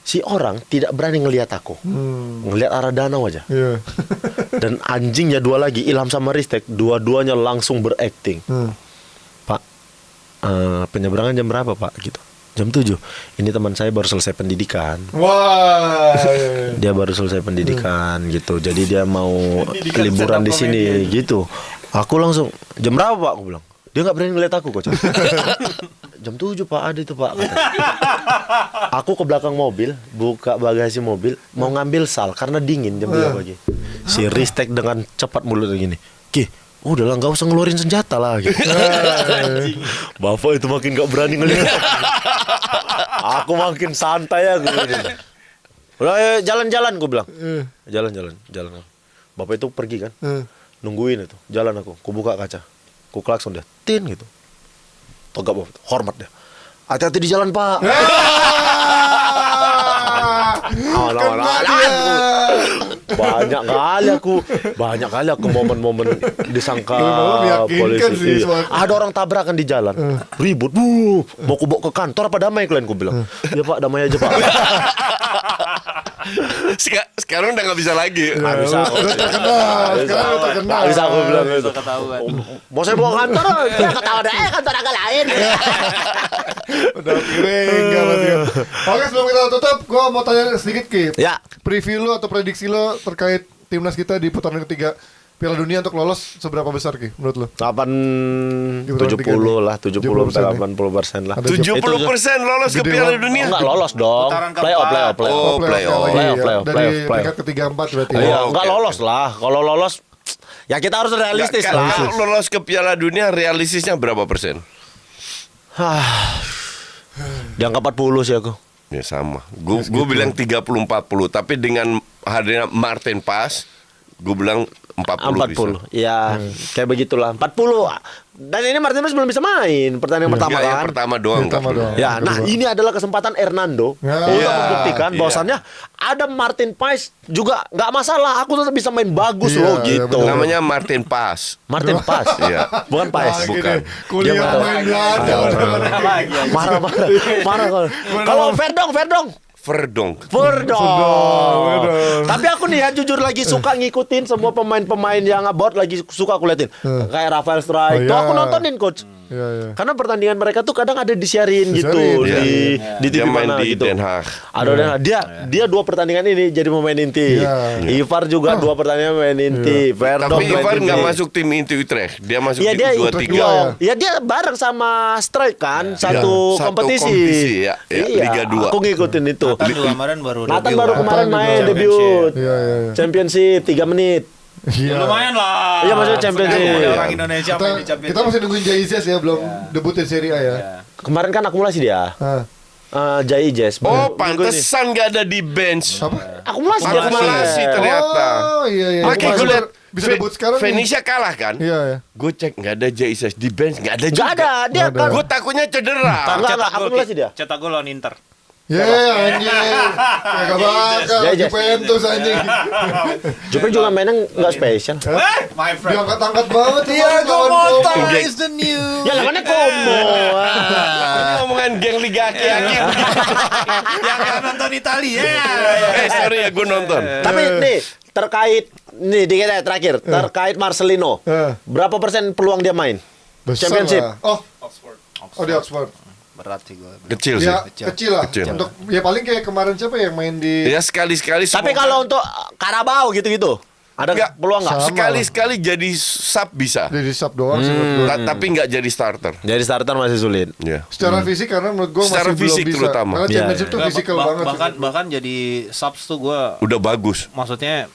Si orang tidak berani ngelihat aku. Ngelihat arah danau aja. Iya. Dan anjingnya 2 lagi, Ilham sama Ristek, dua-duanya langsung berakting. Pak, penyeberangan jam berapa Pak? Gitu. Jam 7. Ini teman saya baru selesai pendidikan. Wah. Dia baru selesai pendidikan gitu. Jadi dia mau liburan di sini gitu. Aku langsung, jam berapa Pak? Aku bilang. Dia nggak berani ngeliat aku kok. Jam 7 Pak, ada itu Pak. Kata. Aku ke belakang mobil, buka bagasi mobil, mau ngambil sal karena dingin jam 3 pagi. Si Ristek dengan cepat mulutnya gini. Ki, udahlah nggak usah ngeluarin senjata lah gitu. Bapak itu makin nggak berani ngeliat. Aku makin santai aku. Udah jalan-jalan gue bilang. Jalan. Bapak itu pergi kan. Nungguin itu. Jalan aku. Ku buka kaca. Ku klakson dia. Tin gitu. Togak bapak. Hormat dia. Hati-hati di jalan Pak. Banyak kali aku momen-momen disangka polisi. Iya. Ada orang tabrakan di jalan, ribut, mau ku bawa ke kantor apa damai kalian? Ku bilang, ya Pak damai aja Pak. Sekarang udah nggak bisa lagi. Nggak bisa. Nggak bisa aku bilang gitu. Ketahuan. Mau saya bawa kantor, ya ketahuan deh kantor agak lain. Udah piring kan. Oke, sebelum kita tutup, gue mau tanya sedikit Ki. Ya. Preview lo atau prediksi lo terkait timnas kita di putaran ketiga Piala Dunia untuk lolos seberapa besar Ki menurut lo? 70 lah, 70-80% lah. Ada 70% lolos ke Gede Piala banget. Dunia. Enggak lolos dong. Putaran keempat. Playoff. Oh, playoff. Dari peringkat ketiga 4 berarti. Iya, Oh, enggak oke, lolos lah. Kalau lolos ya kita harus realistis Kalau lah. lolos ke Piala Dunia realistisnya berapa persen? Di angka 40 sih aku. Ya sama. Gue bilang 30-40, tapi dengan hadirnya Martin Paes, gue bilang 40 bisa. 40. Ya, kayak begitulah. 40. Dan ini Martinez belum bisa main pertandingan pertama Enggak, yang kan. pertama doang. Pertama kan. doang. Ya, nah ini adalah kesempatan Hernando Ya. untuk Iya, membuktikan iya. bahwasannya ada Martin Paes juga nggak masalah. Aku tetap bisa main bagus Iya, loh iya, gitu. betul. Namanya Martin Paes. Martin Paes. Iya. Bukan Paes. Lagi bukan. deh, kuliah Dia main belanja. Marah. Kalau Verdong. Verdonk. Verdonk. Tapi aku nih ya jujur lagi suka ngikutin semua pemain-pemain yang about lagi suka aku liatin. Kayak Rafael Struijk. Oh, Tuh iya. aku nontonin coach. Iya. Karena pertandingan mereka tuh kadang ada disiarin gitu Iya. di Dia TV main mana di gitu. Den Haag. Ada dia 2 pertandingan ini jadi pemain inti. Iya. Ivar juga 2 pertandingan main inti. Verdonk Tapi main Ivar inti. nggak masuk tim inti Utrecht. Dia masuk Iya di dia U23. ya dia bareng sama Strike kan satu Satu kompetisi. kompetisi, ya. Ya, Liga 2. Aku ngikutin itu. Nathan juga kemarin baru Nathan debut, baru kan? kemarin Nathan main juga. debut. Iya. Championship 3 menit. Iya. Lumayan lah. Iya, maksudnya Championship. Ada orang Indonesia main di Kita Championship. masih nungguin Jaizes ya, belum debutin Serie A ya. Kemarin kan akumulasi dia. Ah. Jai Jazz. Oh, pantesan nggak ada di bench. Apa? Akumulasi dia Akumulasi kemarin. ternyata. Oh iya. Makanya gue lihat bisa debut sekarang nih. Venesia kalah kan? Iya. Gue cek nggak ada Jesus di bench, nggak ada Gak juga. ada, dia Nggak ada. kan. Gue takutnya cedera. Enggak, akumulasi dia. Cetak gol lawan Inter. Ya anjing. Kagak bakal Jaizes. Juventus anjing. Jupe juga mainnya nggak spesial. My friend. Diangkat-angkat banget tuh Iya, lawan Mota Kobe. is the new. Ya lawannya Como. Ini ngomongan geng Liga Aki-Aki. Yang nonton Itali ya. Sorry ya gue nonton. Tapi nih terkait nih dikit aja terakhir terkait Marcelino. Berapa persen peluang dia main? Besar Championship. lah. Oh di Oxford. Berat sih gue. Kecil sih. Ya kecil lah. Kecil. Untuk ya paling kayak kemarin siapa yang main di Ya sekali-sekali. Tapi semoga- kalau untuk Carabao gitu-gitu, ada Nggak, peluang nggak? Sama. sekali-sekali jadi sub bisa. di sub doang sih menurut gua. Tapi nggak jadi starter. Jadi starter masih sulit. Ya. Secara fisik karena menurut gua Secara masih belum fisik bisa. terutama. Karena Iya, championship tuh Nggak, physical banget sih. bahkan jadi subs tuh gue Udah bagus. maksudnya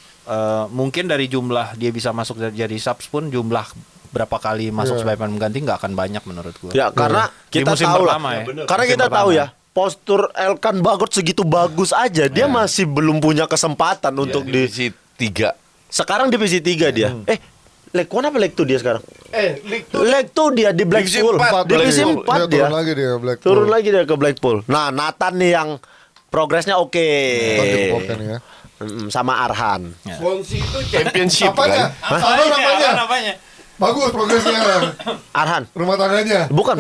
mungkin dari jumlah dia bisa masuk jadi subs pun jumlah berapa kali masuk sebagai pemain mengganti nggak akan banyak menurut gue. Ya karena Di kita musim tahu lah. pertama ya. Karena Musim kita pertama. tahu ya. Postur Elkan Bagot segitu bagus aja, dia masih belum punya kesempatan untuk di. Divisi 3. Sekarang divisi 3 dia. Leg 1 apa leg 2 dia sekarang? League Leg 2 dia di Divisi Blackpool. 4, Divisi Blackpool. 4 dia. Turun lagi dia Blackpool. Turun lagi dia ke Blackpool. Nah, Nathan nih yang progresnya oke. Bukan ya. Sama Arhan. Swansea itu championship Apanya? kan. Apa namanya? Namanya. Bagus progresnya. Arhan. Rumah tangganya. Bukan.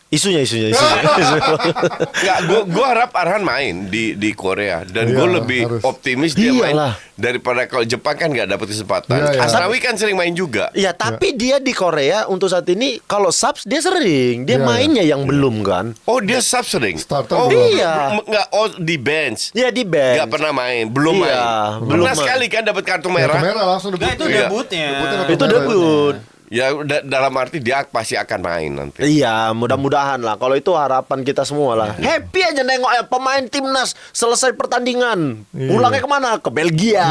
Isunya. Enggak, gua harap Arhan main di Korea dan gue Iya, lebih harus. optimis dia main Iyalah. daripada kalau Jepang kan nggak dapat kesempatan. Iya, iya. Asnawi kan sering main juga. Iya, tapi dia di Korea untuk saat ini kalau subs dia sering. Dia Iya, mainnya yang belum kan. Oh dia sub sering. Starter oh belum. Iya. Nggak, di bench. Dia di bench. Nggak pernah main, belum Iya, main. belum Pernah main. sekali kan dapat kartu Kartu merah. merah langsung debut. Nah, itu Iya. debutnya. Itu debut. Ya dalam arti dia pasti akan main nanti. Iya, mudah-mudahan lah. Kalau itu harapan kita semua lah. Happy aja nengok ya pemain timnas selesai pertandingan. Pulangnya kemana? Ke Belgia,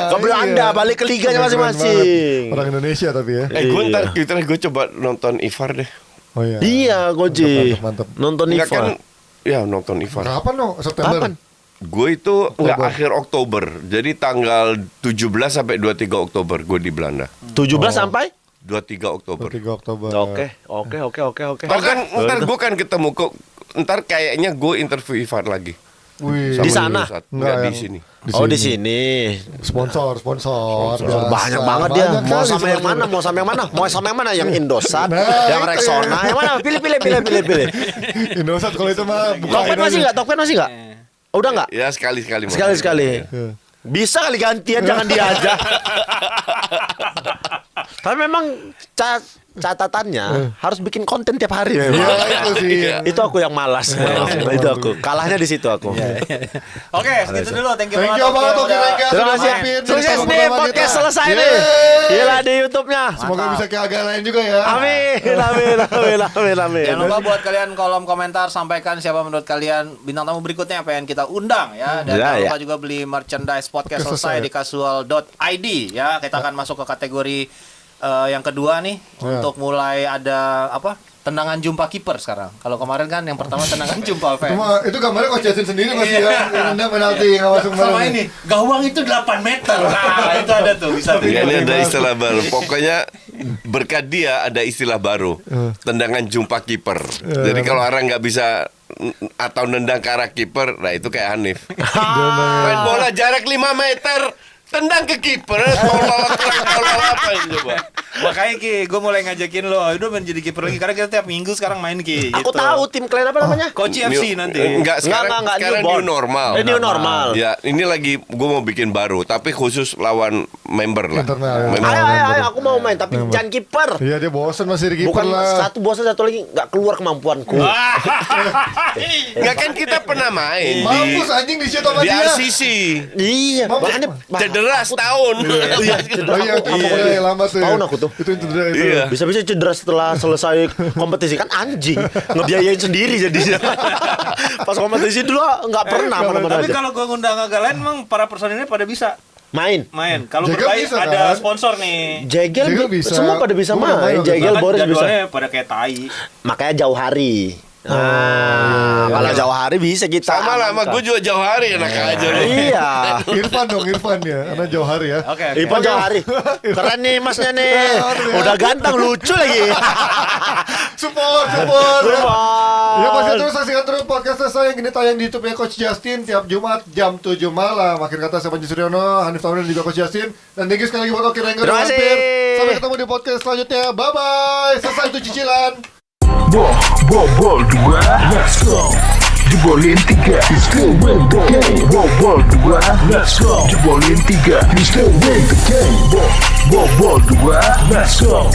ke Belanda, iya. balik ke liganya Keren masing-masing. banget. Orang Indonesia tapi ya. Gue Iya. ntar Twitter gue coba nonton Ivar deh. Oh iya. Iya, Goji. Mantap. Nonton Enggak kan? Ivar. Ya nonton Ivar. Kapan no? September. Kapan? Gue itu nggak Oktober. akhir Oktober. Jadi tanggal 17 sampai 23 Oktober gue di Belanda. 17 sampai? 23 Oktober. 3 Oktober. Oke. Oh kan ntar gue kan ketemu kok. Ntar kayaknya gue interview Ivar lagi. Wih. Di Sama sana? Yunusat. Enggak, Nggak di yang- sini. Oh, di sini. Sponsor. Biasa. Banyak banget dia. Banyak Mau kali sama yang sponsor. mana? Mau sama yang mana? Yang Indosat, Nah, yang itu Rexona, ya. yang mana? Pilih. Indosat kalau itu mah Tokpen masih nggak? Tokpen masih nggak? Udah nggak? Ya sekali-sekali. Mas. Sekali-sekali. Iya. Bisa kali gantian, jangan dia aja. Tapi memang catatannya harus bikin konten tiap hari memang. Iya itu sih. Itu aku yang malas. Itu aku. Kalahnya di situ aku. Oke, segitu dulu. Thank you Thank you banget Oke Rengga. Terima kasih. Sukses nih podcast selesai nih. Gila di YouTube-nya. Semoga bisa ke agak lain juga ya. Amin. Jangan lupa buat kalian kolom komentar sampaikan siapa menurut kalian bintang tamu berikutnya apa yang kita undang ya. Dan Ya, jangan lupa ya. juga beli merchandise podcast Selesai. selesai di casual.id ya. Kita akan masuk ke kategori yang kedua nih Ya. untuk mulai ada apa? Tendangan jumpa kiper sekarang. Kalau kemarin kan yang pertama tendangan jumpa fans. Itu gambarnya Coach Jason sendiri masih ya. Yang nendang penalti yang masuk Sama kemarin. ini, gawang itu 8 meter. Nah, itu ada tuh bisa Ya, ini bikin. ada istilah baru. Pokoknya berkat dia ada istilah baru. Tendangan jumpa kiper. Jadi kalau orang nggak bisa atau nendang ke arah kiper, nah itu kayak Hanif. Main bola jarak 5 meter, tendang ke kiper, tolol apa ini coba. Makanya Ki, gue mulai ngajakin lo, udah menjadi kiper lagi karena kita tiap minggu sekarang main Ki. Aku gitu. tahu tim kalian apa namanya? Koci FC nanti. Enggak, sekarang new newborn. normal. New normal. Ya, ini lagi gue mau bikin baru, tapi khusus lawan member lah. Internal, ya. Member. Ayo, aku mau main tapi jangan kiper. Iya dia bosan masih di kiper Bukan lah. satu bosan, satu lagi nggak keluar kemampuanku. Enggak kan kita pernah main Mampus anjing di situ sama di dia. RCC. Iya, makanya Cedera setahun. Iya, Oh iya, pokoknya yang lama tuh. Tahun aku tuh. Itu yang cedera itu. Iya. Bisa-bisa cedera setelah selesai kompetisi kan anjing ngebiayain sendiri jadinya. Pas kompetisi dulu nggak pernah mana-mana Tapi aja. kalau gue ngundang agak lain, emang para personilnya pada bisa Main. Kalau Jegel berbaik bisa, ada kan? sponsor nih. Jegel Jegel bisa. semua pada bisa Gua nggak main. main, Jegel Kan Boris bisa. jadwalnya pada kayak tai. Makanya jauh hari. Kalau jauh hari bisa kita. Sama lah, sama gue juga jauh hari enak aja lu. Iya. Irfan dong, Irfan ya. Karena jauh hari ya. Oke. Ipan jauh hari. Keren nih masnya nih. Udah ganteng, lucu lagi. Support. Ya masih terus saksikan terus podcast saya yang ini tayang di YouTube-nya Coach Justin tiap Jumat jam 7 malam. Akhir kata saya Panji Suryono, Hanif Tauhid dan juga Coach Justin. Dan thank you sekali lagi buat Oki Rengger Terima dan kasih. Hampir. Sampai ketemu di podcast selanjutnya. Bye bye. Selesai itu cicilan. Bol 2, let's go. Jebolin 3, you still win the game. Bol 2, let's go. Jebolin 3, you still win the game. Bol 2, let's go.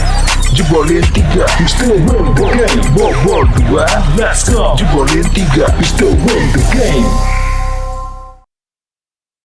Jebolin 3, you still win the game. Bol 2, let's go. Jebolin 3, you still win the game.